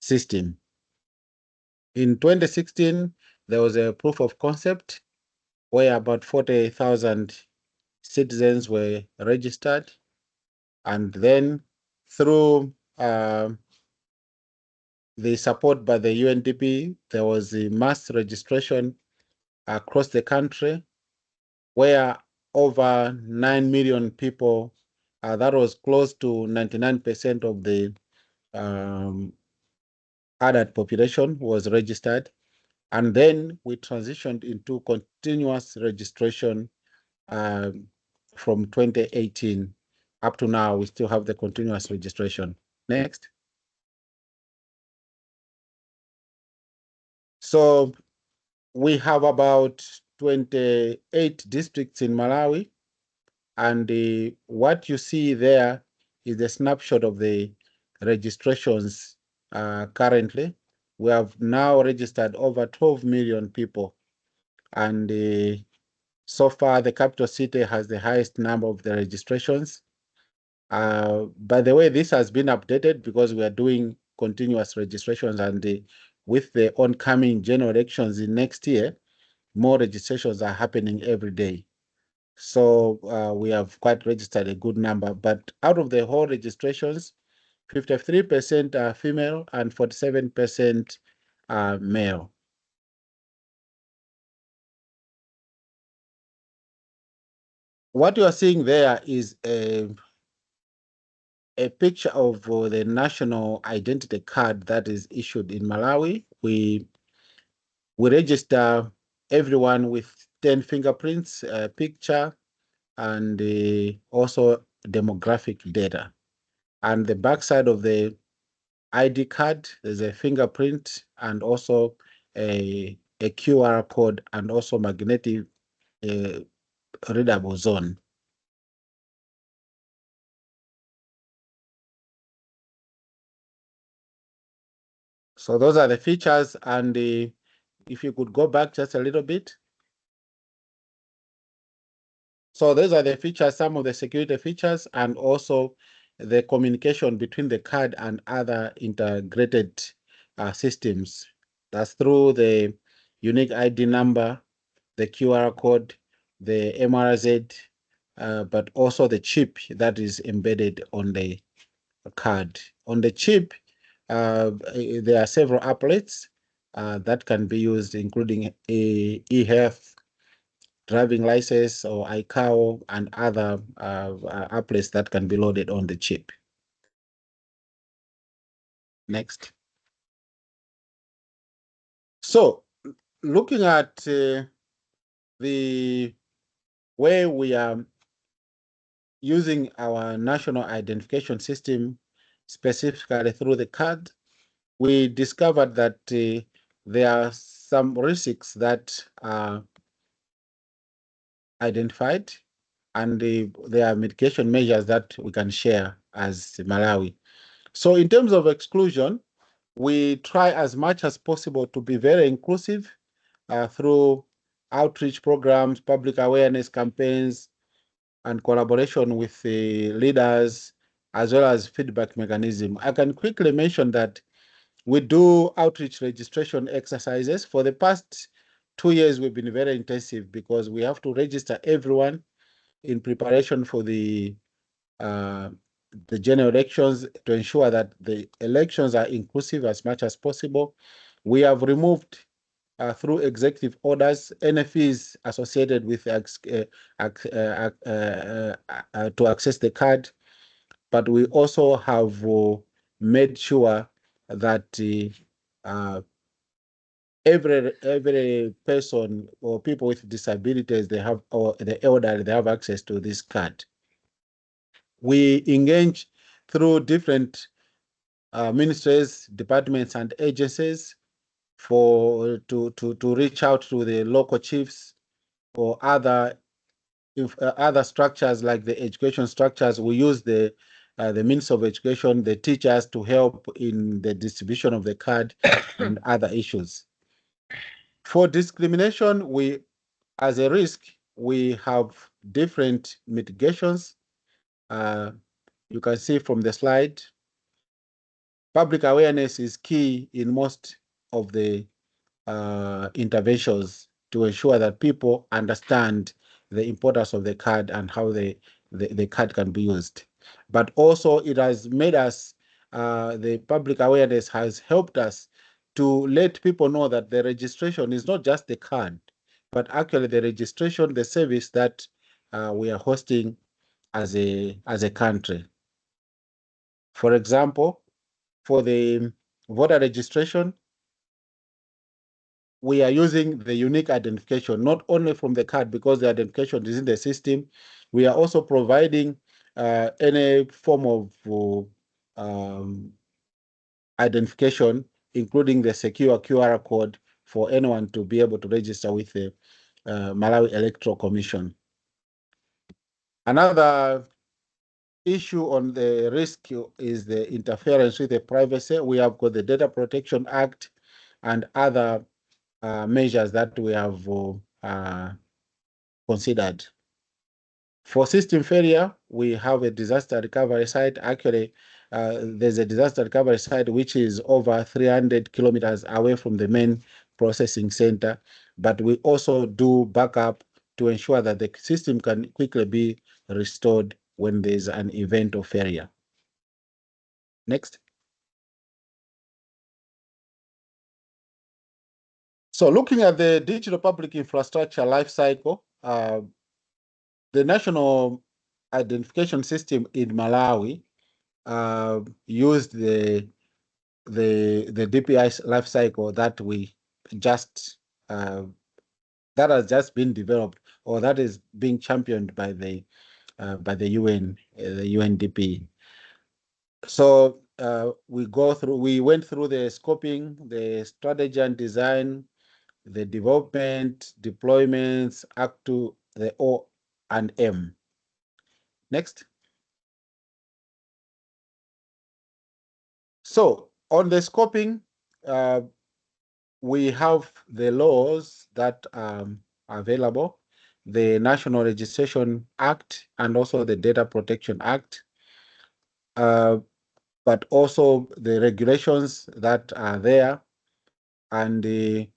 System. In 2016, there was a proof of concept where about 40,000 citizens were registered. And then through the support by the UNDP, there was a mass registration across the country where over 9 million people, that was close to 99% of the adult population was registered. And then we transitioned into continuous registration from 2018 up to now. We still have the continuous registration. Next. So we have about 28 districts in Malawi, and what you see there is a snapshot of the registrations currently. We have now registered over 12 million people, and so far the capital city has the highest number of the registrations. By the way, this has been updated because we are doing continuous registrations, and with the oncoming general elections in next year, more registrations are happening every day. So we have quite registered a good number, but out of the whole registrations, 53% are female and 47% are male. What you are seeing there is a picture of the national identity card that is issued in Malawi. We register everyone with 10 fingerprints, a picture, and also demographic data. And the backside of the ID card, there's a fingerprint and also a QR code and also magnetic readable zone. So those are the features, and if you could go back just a little bit. So those are the features, some of the security features, and also the communication between the card and other integrated systems. That's through the unique ID number, the QR code, the MRZ, but also the chip that is embedded on the card. On the chip, there are several applets that can be used, including e-health, driving license, or ICAO, and other applets that can be loaded on the chip. Next. So, looking at the way we are using our national identification system, specifically through the card, we discovered that there are some risks that are identified. and there are mitigation measures that we can share as Malawi. So in terms of exclusion, we try as much as possible to be very inclusive through outreach programs, public awareness campaigns, and collaboration with the leaders, as well as feedback mechanism. I can quickly mention that we do outreach registration exercises. For the past 2 years, we've been very intensive because we have to register everyone in preparation for the general elections to ensure that the elections are inclusive as much as possible. We have removed through executive orders any fees associated with to access the card, but we also have made sure that every person or people with disabilities, they have, or the elderly, they have access to this card. We engage through different ministries, departments, and agencies to reach out to the local chiefs or other structures like the education structures. We use the Ministry of Education, the teachers, to help in the distribution of the card and other issues. For discrimination, as a risk, we have different mitigations. You can see from the slide, public awareness is key in most of the interventions to ensure that people understand the importance of the card and how the card can be used. But also it has made us, the public awareness has helped us to let people know that the registration is not just the card, but actually the registration, the service that we are hosting as a country. For example, for the voter registration, we are using the unique identification, not only from the card because the identification is in the system. We are also providing any form of identification, including the secure QR code for anyone to be able to register with the Malawi Electoral Commission. Another issue on the risk is the interference with the privacy. We have got the Data Protection Act and other measures that we have considered. For system failure, we have a disaster recovery site. Actually, there's a disaster recovery site which is over 300 kilometers away from the main processing center, but we also do backup to ensure that the system can quickly be restored when there's an event of failure. Next. So looking at the digital public infrastructure life cycle, the national identification system in Malawi used the DPI life cycle that we just that has just been developed, or that is being championed by the UN, the UNDP. So we went through the scoping, the strategy and design, the development, deployments, up to the O and M. Next. So on the scoping, we have the laws that are available, the National Registration Act and also the Data Protection Act, but also the regulations that are there. And in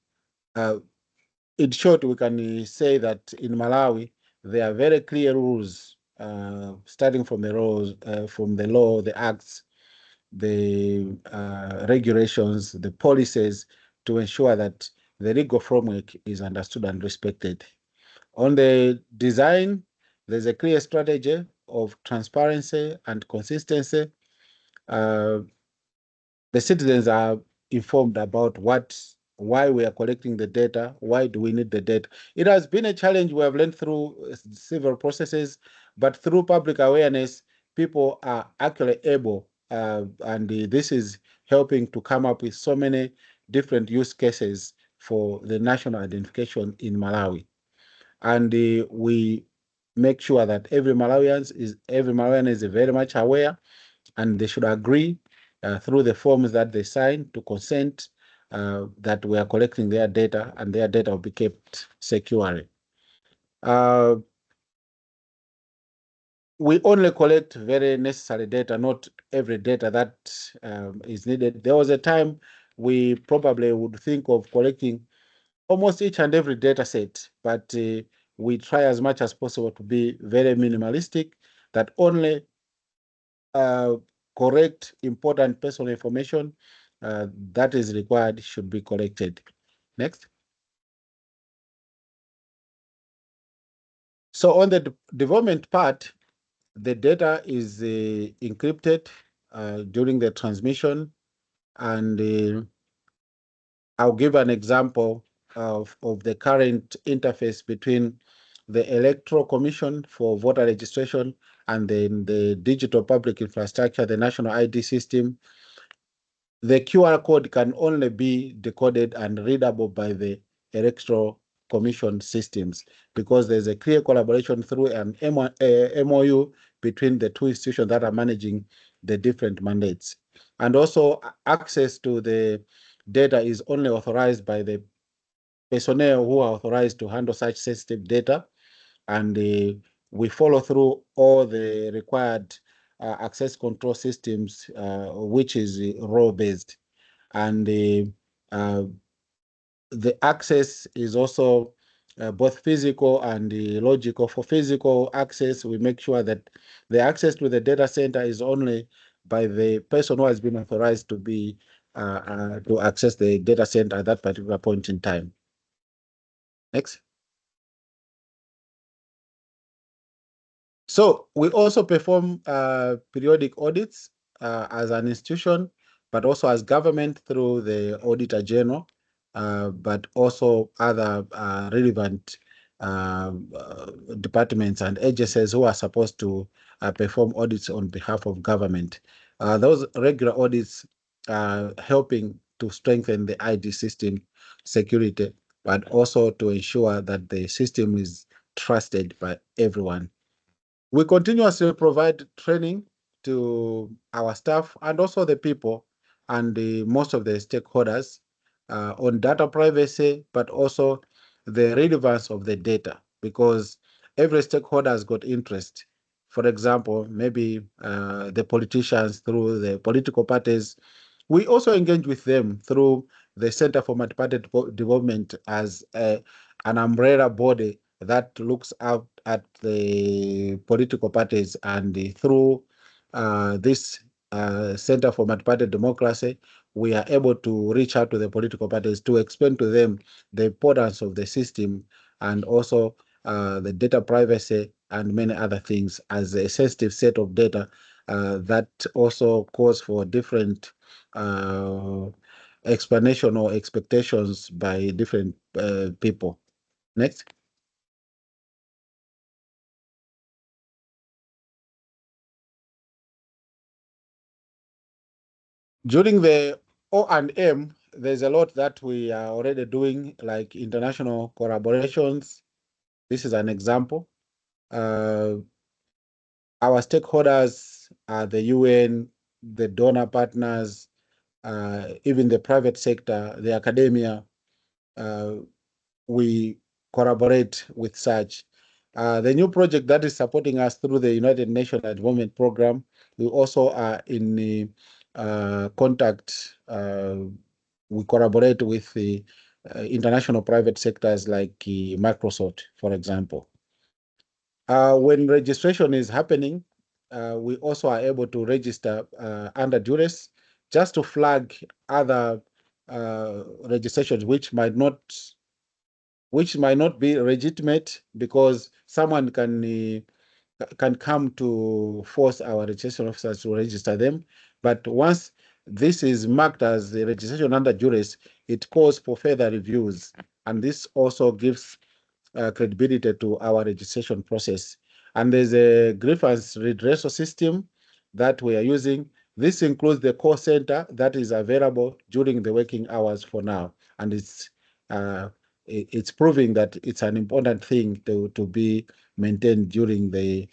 short, we can say that in Malawi, there are very clear rules, starting from the rules, from the law, the acts, the regulations, the policies, to ensure that the legal framework is understood and respected. On the design, there's a clear strategy of transparency and consistency. The citizens are informed about why we are collecting the data, why do we need the data. It has been a challenge we have learned through several processes, but through public awareness, people are actually able, and this is helping to come up with so many different use cases for the national identification in Malawi. And we make sure that every Malawian is very much aware, and they should agree through the forms that they sign to consent that we are collecting their data, and their data will be kept securely. We only collect very necessary data, not every data that is needed. There was a time we probably would think of collecting almost each and every data set, but we try as much as possible to be very minimalistic, that only correct, important personal information that is required should be collected. Next. So on the development part, the data is encrypted during the transmission, and I'll give an example of the current interface between the Electoral Commission for voter registration and then the digital public infrastructure, the national ID system. The QR code can only be decoded and readable by the Electoral Commission systems, because there's a clear collaboration through an MOU between the two institutions that are managing the different mandates. And also, access to the data is only authorized by the personnel who are authorized to handle such sensitive data, and we follow through all the required access control systems, which is role-based. And the access is also both physical and logical. For physical access, we make sure that the access to the data center is only by the person who has been authorized to be to access the data center at that particular point in time. Next. So we also perform periodic audits as an institution, but also as government through the Auditor General, but also other relevant departments and agencies who are supposed to perform audits on behalf of government. Those regular audits are helping to strengthen the ID system security, but also to ensure that the system is trusted by everyone. We continuously provide training to our staff and also the people and most of the stakeholders on data privacy, but also the relevance of the data, because every stakeholder has got interest. For example, maybe the politicians through the political parties. We also engage with them through the Center for Multi-Party Development as an umbrella body that looks out at the political parties, and through this Center for Multi-Party Democracy, we are able to reach out to the political parties to explain to them the importance of the system, and also the data privacy and many other things, as a sensitive set of data that also calls for different explanation or expectations by different people. Next. During the O&M, there's a lot that we are already doing, like international collaborations. This is an example. Our stakeholders are the UN, the donor partners, even the private sector, the academia. We collaborate with such. The new project that is supporting us through the United Nations Development Program, we also are in contact. We collaborate with the international private sectors like Microsoft, for example. When registration is happening, we also are able to register under duress, just to flag other registrations which might not be legitimate, because someone can come to force our registration officers to register them. But once this is marked as the registration under duress, it calls for further reviews, and this also gives credibility to our registration process. And there's a grievance redressal system that we are using. This includes the call center that is available during the working hours for now, and it's it's proving that it's an important thing to be maintained during the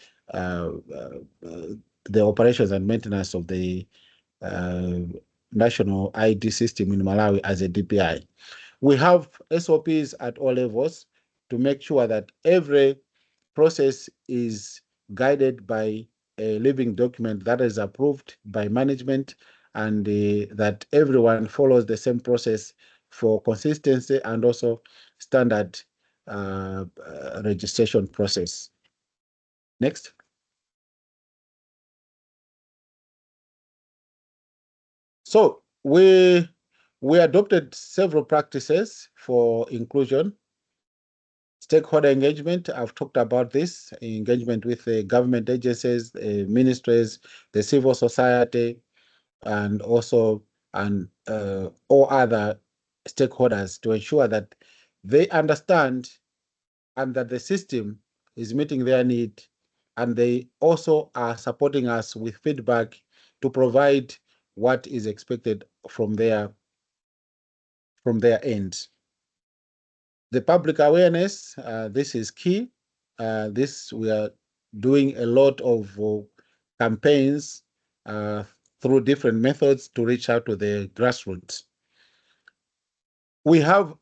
operations and maintenance of the national ID system in Malawi as a DPI. We have SOPs at all levels to make sure that every process is guided by a living document that is approved by management, and that everyone follows the same process for consistency and also standard registration process. Next. So we adopted several practices for inclusion. Stakeholder engagement, I've talked about this, engagement with the government agencies, ministries, the civil society, and also all other stakeholders to ensure that they understand and that the system is meeting their need, and they also are supporting us with feedback to provide what is expected from their end. The public awareness, this is key. We are doing a lot of campaigns through different methods to reach out to the grassroots. We have,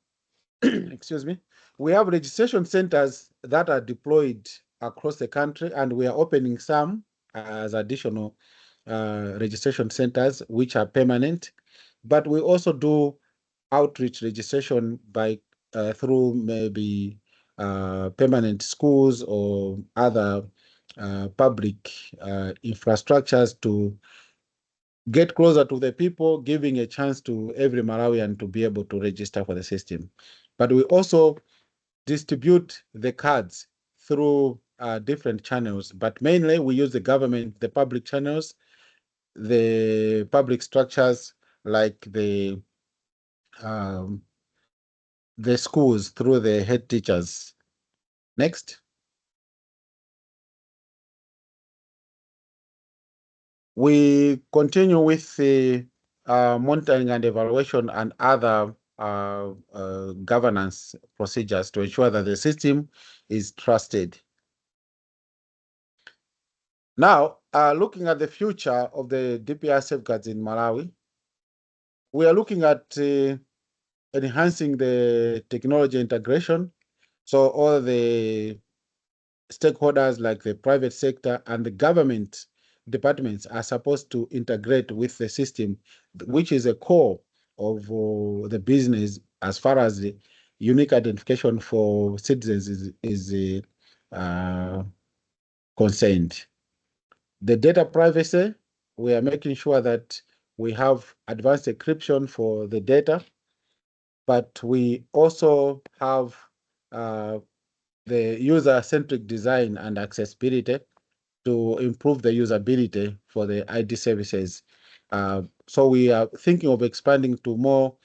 excuse me, we have registration centers that are deployed across the country, and we are opening some as additional registration centers which are permanent. But we also do outreach registration by through maybe permanent schools or other public infrastructures to get closer to the people, giving a chance to every Malawian to be able to register for the system. But we also distribute the cards through different channels, but mainly we use the government, the public channels, the public structures like the schools through the head teachers. Next. We continue with the monitoring and evaluation and other governance procedures to ensure that the system is trusted. Now, looking at the future of the DPI safeguards in Malawi, we are looking at enhancing the technology integration. So all the stakeholders like the private sector and the government departments are supposed to integrate with the system, which is a core of the business as far as the unique identification for citizens is concerned. The data privacy, we are making sure that we have advanced encryption for the data, but we also have the user-centric design and accessibility to improve the usability for the ID services. So we are thinking of expanding to more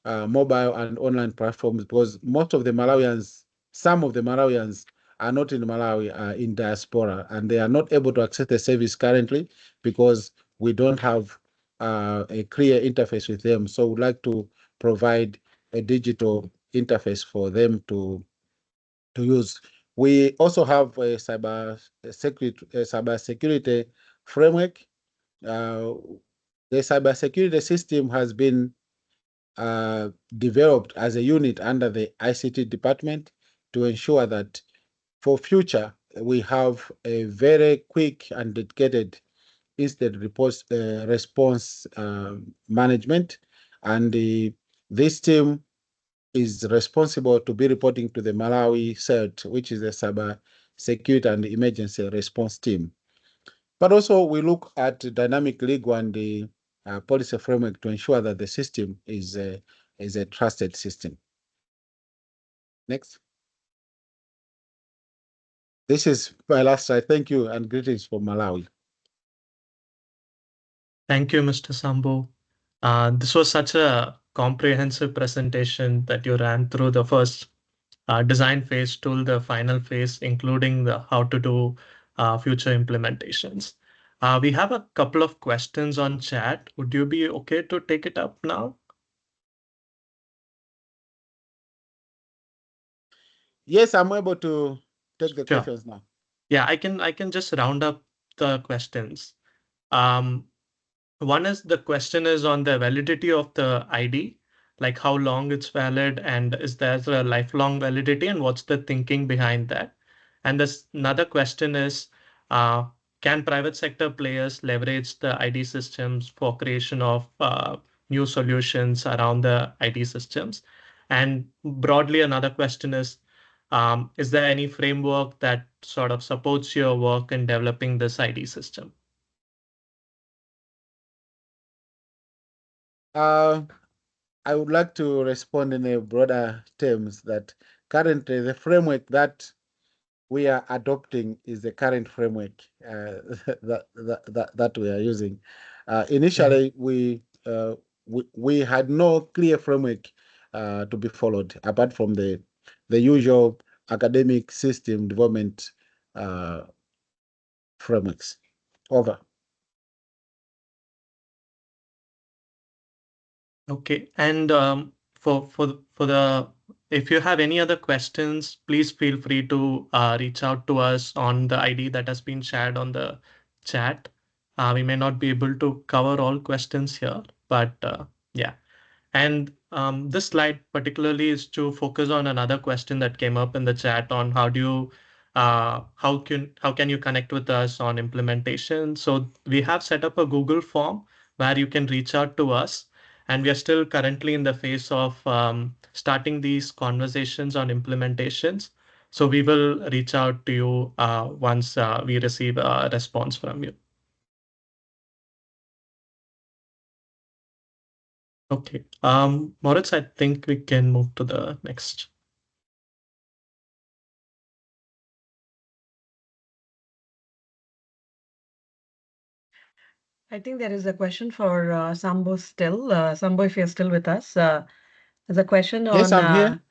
mobile and online platforms, because most of the Malawians, some of the Malawians are not in Malawi, are in diaspora, and they are not able to access the service currently because we don't have a clear interface with them. So we'd like to provide a digital interface for them to use. We also have a cyber security framework. The cybersecurity system has been developed as a unit under the ICT department to ensure that for future we have a very quick and dedicated incident response management, and this team is responsible to be reporting to the Malawi CERT, which is the Cyber Security and Emergency Response Team. But also we look at dynamic legal and the policy framework to ensure that the system is a trusted system. Next. This is my last slide. Thank you and greetings from Malawi. Thank you, Mr. Sambo. This was such a comprehensive presentation that you ran through the first design phase to the final phase, including the how to do future implementations. We have a couple of questions on chat. Would you be okay to take it up now? Yes, I'm able to take the Sure. questions now. Yeah, I can just round up the questions. One is the question is on the validity of the ID, like how long it's valid and is there a lifelong validity and what's the thinking behind that? And this another question is, can private sector players leverage the ID systems for creation of new solutions around the ID systems? And broadly, another question is there any framework that sort of supports your work in developing this ID system? I would like to respond in a broader terms that currently the framework that we are adopting is the current framework that we are using. Initially, we had no clear framework to be followed apart from the usual academic system development frameworks. Over. Okay, and for the if you have any other questions, please feel free to reach out to us on the ID that has been shared on the chat. We may not be able to cover all questions here, but yeah. And this slide particularly is to focus on another question that came up in the chat on how do you how can you connect with us on implementation. So we have set up a Google form where you can reach out to us, and we are still currently in the phase of starting these conversations on implementations. So we will reach out to you once we receive a response from you. Okay, Moritz, I think we can move to the next. I think there is a question for Sambo still. Sambo, if you're still with us, there's a question on. Yes, I'm here.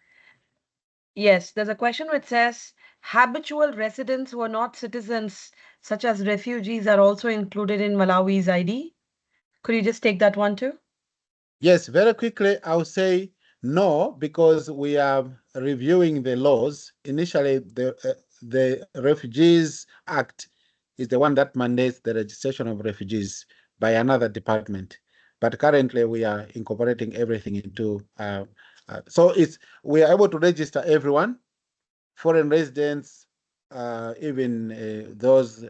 Yes, there's a question which says habitual residents who are not citizens, such as refugees, are also included in Malawi's ID. Could you just take that one too? Yes, very quickly, I'll say no, because we are reviewing the laws. Initially, the Refugees Act is the one that mandates the registration of refugees by another department. But currently, we are incorporating everything into. So we are able to register everyone, foreign residents, even those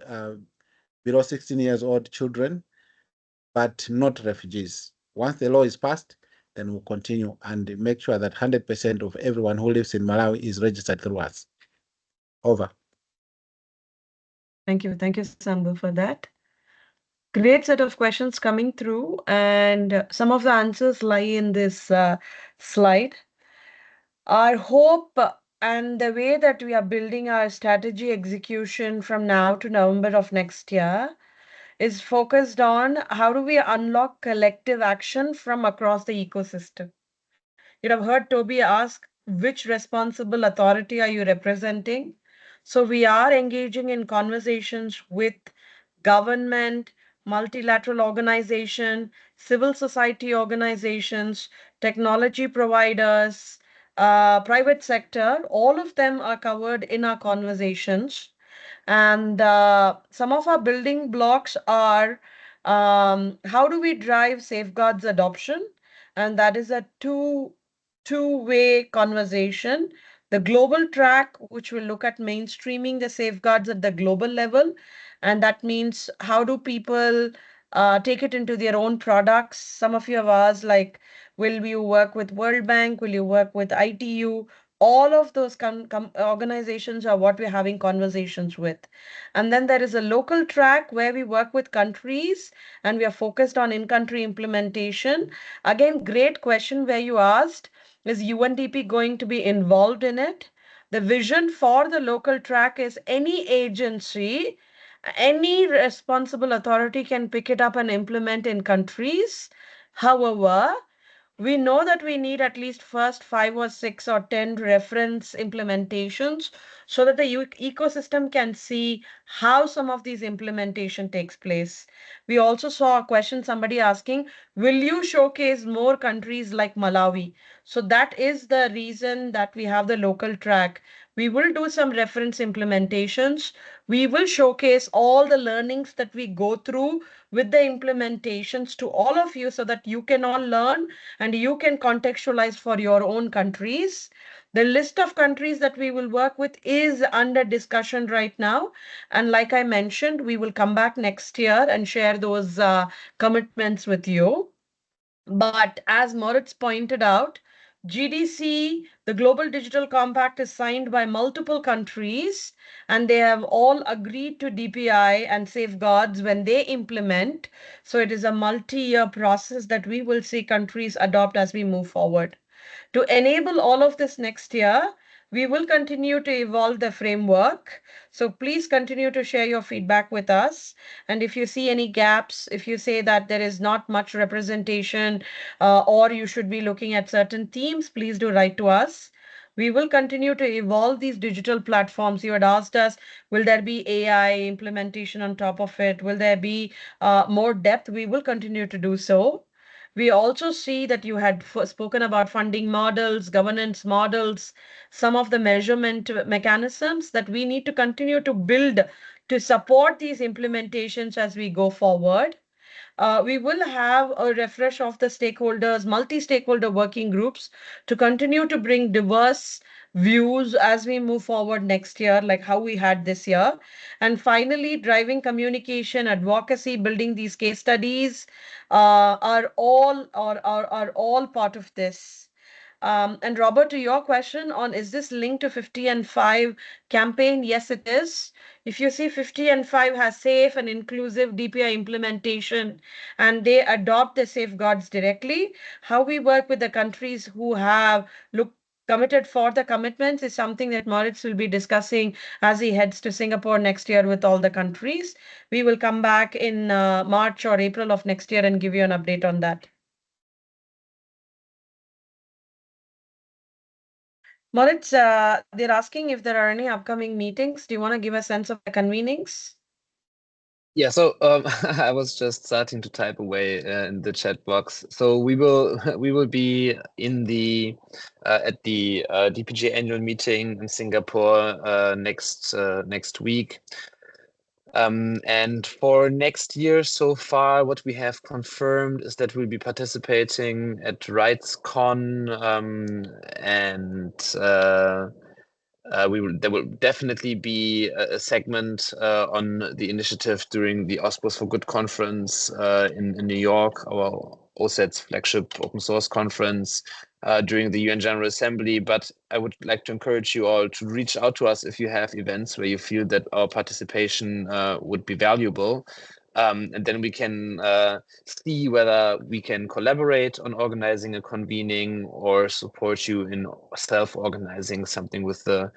below 16 years old children, but not refugees. Once the law is passed, then we'll continue and make sure that 100% of everyone who lives in Malawi is registered through us. Over. Thank you. Thank you, Sambu, for that. Great set of questions coming through, and some of the answers lie in this slide. Our hope and the way that we are building our strategy execution from now to November of next year is focused on how do we unlock collective action from across the ecosystem. You'd have heard Toby ask, which responsible authority are you representing? So we are engaging in conversations with government, multilateral organization, civil society organizations, technology providers, private sector. All of them are covered in our conversations. And some of our building blocks are how do we drive safeguards adoption? And that is a two-way conversation. The global track, which will look at mainstreaming the safeguards at the global level. And that means how do people take it into their own products? Some of you have asked, like, will you work with World Bank? Will you work with ITU? All of those organizations are what we're having conversations with. And then there is a local track where we work with countries and we are focused on in-country implementation. Again, great question where you asked, is UNDP going to be involved in it? The vision for the local track is any agency, any responsible authority can pick it up and implement in countries. However, we know that we need at least first 5 or 6 or 10 reference implementations so that the ecosystem can see how some of these implementation takes place. We also saw a question somebody asking, will you showcase more countries like Malawi? So that is the reason that we have the local track, We will do some reference implementations. We will showcase all the learnings that we go through with the implementations to all of you so that you can all learn and you can contextualize for your own countries. The list of countries that we will work with is under discussion right now. And like I mentioned, we will come back next year and share those commitments with you. But as Moritz pointed out, GDC, the Global Digital Compact, is signed by multiple countries, and they have all agreed to DPI and safeguards when they implement. So it is a multi-year process that we will see countries adopt as we move forward. To enable all of this next year, we will continue to evolve the framework. So please continue to share your feedback with us. And if you see any gaps, if you say that there is not much representation or you should be looking at certain themes, please do write to us. We will continue to evolve these digital platforms. You had asked us, will there be AI implementation on top of it? Will there be more depth? We will continue to do so. We also see that you had spoken about funding models, governance models, some of the measurement mechanisms that we need to continue to build to support these implementations as we go forward. We will have a refresh of the stakeholders, multi-stakeholder working groups to continue to bring diverse views as we move forward next year, like how we had this year. And finally, driving communication, advocacy, building these case studies are all part of this. And Robert, to your question on is this linked to 50 and 5 campaign? Yes, it is. If you see 50 and 5 has safe and inclusive DPI implementation and they adopt the safeguards directly, how we work with the countries who have committed for the commitments is something that Moritz will be discussing as he heads to Singapore next year with all the countries. We will come back in March or April of next year and give you an update on that. Moritz, they're asking if there are any upcoming meetings. Do you want to give a sense of the convenings? Yeah, so I was just starting to type away in the chat box. So we will be in the at the DPG annual meeting in Singapore next week. And for next year, so far, what we have confirmed is that we'll be participating at RightsCon and there will definitely be a segment on the initiative during the OSPOS for Good conference in New York, our OSET's flagship open source conference during the UN General Assembly. But I would like to encourage you all to reach out to us if you have events where you feel that our participation would be valuable. And then we can see whether we can collaborate on organizing a convening or support you in self-organizing something with the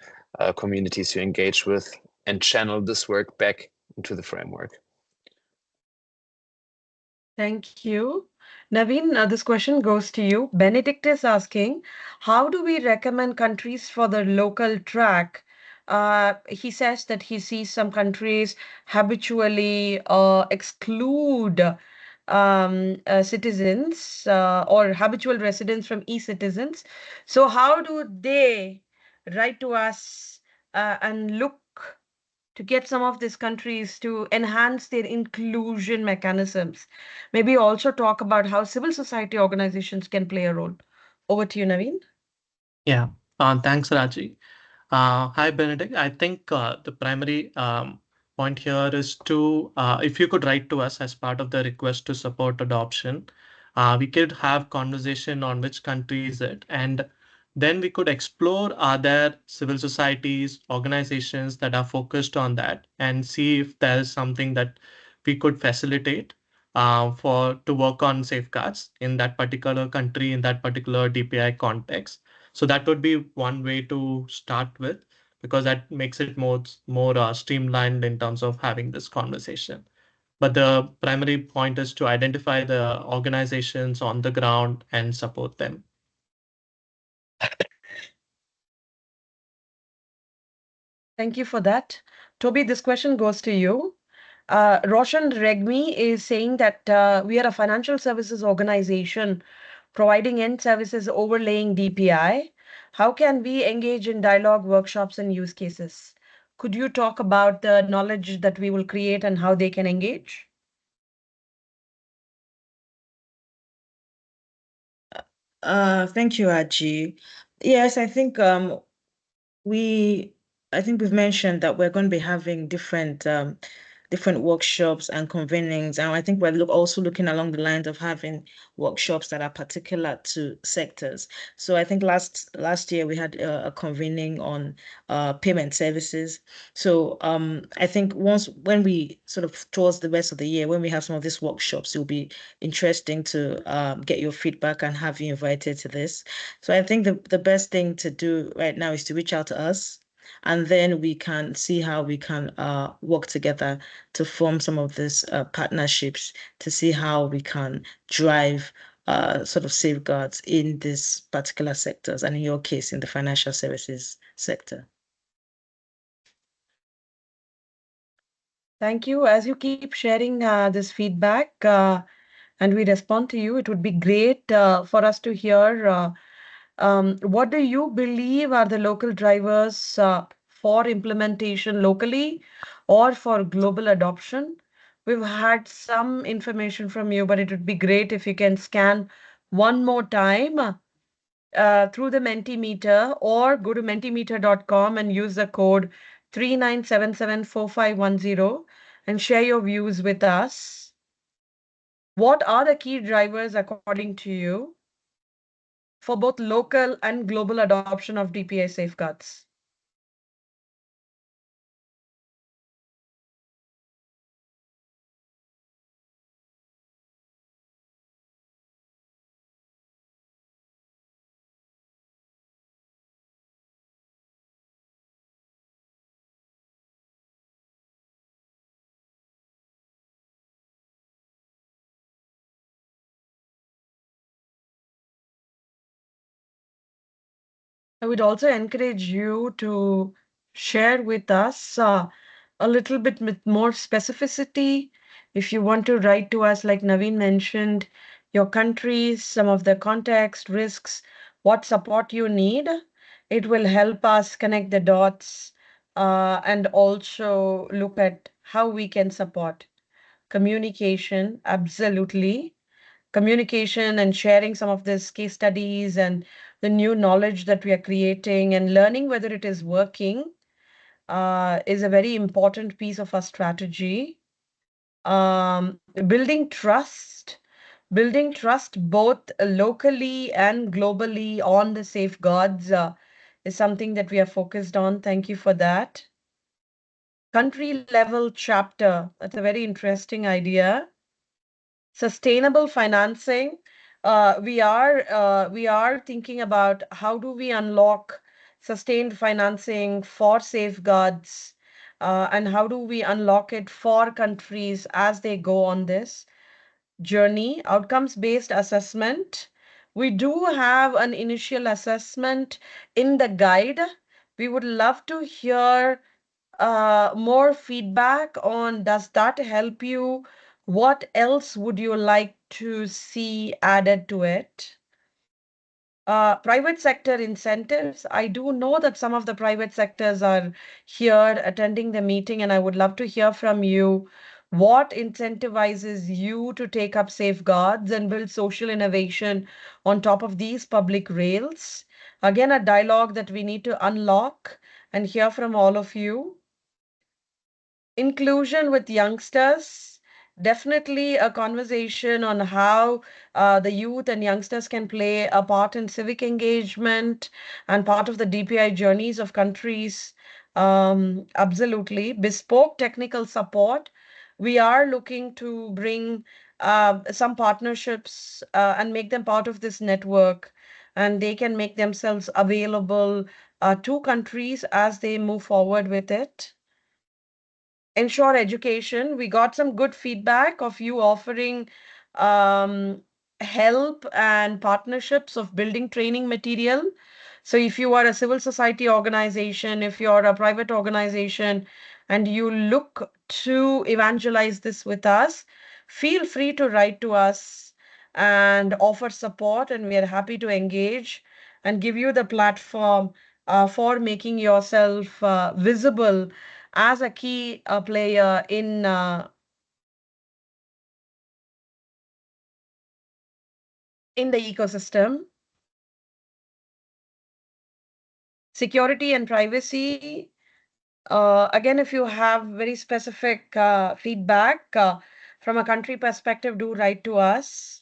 communities you engage with and channel this work back into the framework. Thank you. Naveen, this question goes to you. Benedict is asking, how do we recommend countries for the local track? He says that he sees some countries habitually exclude citizens or habitual residents from e-citizens. So how do they write to us and look to get some of these countries to enhance their inclusion mechanisms? Maybe also talk about how civil society organizations can play a role. Over to you, Naveen. Yeah, thanks, Raji. Hi, Benedict. I think the primary point here is to, if you could write to us as part of the request to support adoption, we could have conversation on which country is it, and then we could explore are there civil societies, organizations that are focused on that and see if there is something that we could facilitate to work on safeguards in that particular country, in that particular DPI context. So that would be one way to start with, because that makes it more streamlined in terms of having this conversation. But the primary point is to identify the organizations on the ground and support them. Thank you for that. Toby, this question goes to you. Roshan Regmi is saying that we are a financial services organization providing end services overlaying DPI. How can we engage in dialogue, workshops, and use cases? Could you talk about the knowledge that we will create and how they can engage? Thank you, Aji. Yes, I think we've mentioned that we're going to be having different workshops and convenings, and I think we're also looking along the lines of having workshops that are particular to sectors. So I think last year we had a convening on payment services. So I think when we sort of towards the rest of the year, when we have some of these workshops, it'll be interesting to get your feedback and have you invited to this. So I think the best thing to do right now is to reach out to us, and then we can see how we can work together to form some of these partnerships to see how we can drive sort of safeguards in these particular sectors, and in your case, in the financial services sector. Thank you. As you keep sharing this feedback and we respond to you, it would be great for us to hear what do you believe are the local drivers for implementation locally or for global adoption? We've had some information from you, but it would be great if you can scan one more time through the Mentimeter or go to mentimeter.com and use the code 39774510 and share your views with us. What are the key drivers according to you for both local and global adoption of DPI safeguards? I would also encourage you to share with us a little bit with more specificity. If you want to write to us, like Naveen mentioned, your countries, some of the context, risks, what support you need, it will help us connect the dots and also look at how we can support communication. Absolutely. Communication and sharing some of these case studies and the new knowledge that we are creating and learning whether it is working is a very important piece of our strategy. Building trust both locally and globally on the safeguards is something that we are focused on. Thank you for that. Country level chapter, that's a very interesting idea. Sustainable financing. We are thinking about how do we unlock sustained financing for safeguards, and how do we unlock it for countries as they go on this journey. Outcomes-based assessment. We do have an initial assessment in the guide. We would love to hear more feedback on does that help you? What else would you like to see added to it? Private sector incentives. I do know that some of the private sectors are here attending the meeting, and I would love to hear from you. What incentivizes you to take up safeguards and build social innovation on top of these public rails? Again, a dialogue that we need to unlock and hear from all of you. Inclusion with youngsters, definitely a conversation on how the youth and youngsters can play a part in civic engagement and part of the DPI journeys of countries. Absolutely. Bespoke technical support. We are looking to bring some partnerships and make them part of this network, and they can make themselves available to countries as they move forward with it. Ensure education. We got some good feedback of you offering um, help and partnerships of building training material. So if you are a civil society organization, if you're a private organization, and you look to evangelize this with us, feel free to write to us and offer support, and we are happy to engage and give you the platform for making yourself visible as a key player in the ecosystem. Security and privacy. Again, if you have very specific feedback from a country perspective, do write to us.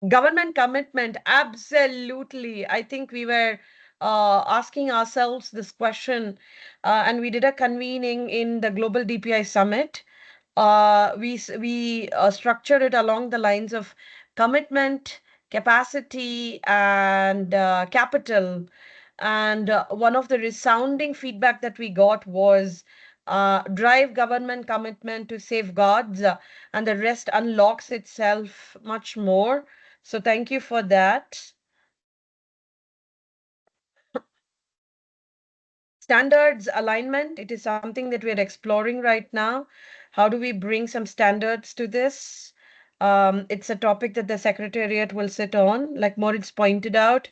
Government commitment, absolutely. I think we were asking ourselves this question, and we did a convening in the Global DPI Summit. We structured it along the lines of commitment, capacity, and capital. And one of the resounding feedback that we got was drive government commitment to safeguards, and the rest unlocks itself much more. So thank you for that. Standards alignment, it is something that we're exploring right now. How do we bring some standards to this? It's a topic that the Secretariat will sit on. Like Moritz pointed out,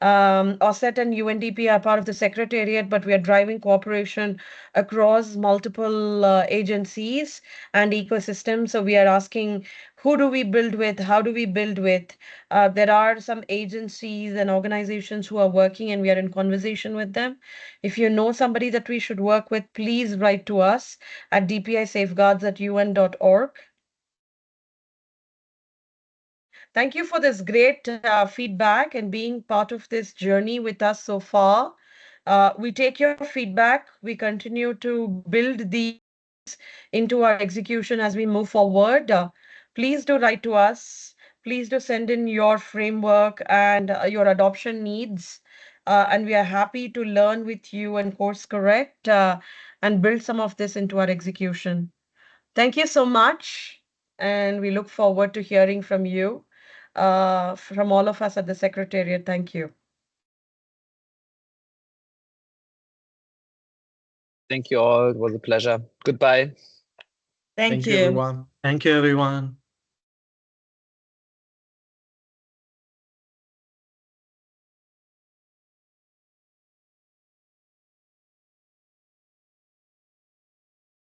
OSET and UNDP are part of the Secretariat, but we are driving cooperation across multiple agencies and ecosystems. So we are asking, who do we build with? How do we build with? There are some agencies and organizations who are working, and we are in conversation with them. If you know somebody that we should work with, please write to us at dpisafeguards@un.org. Thank you for this great feedback and being part of this journey with us so far. We take your feedback. We continue to build these into our execution as we move forward. Please do write to us. Please do send in your framework and your adoption needs. And we are happy to learn with you and course correct and build some of this into our execution. Thank you so much. And we look forward to hearing from you, from all of us at the Secretariat. Thank you. Thank you all. It was a pleasure. Goodbye. Thank you, you. everyone. Thank you, everyone.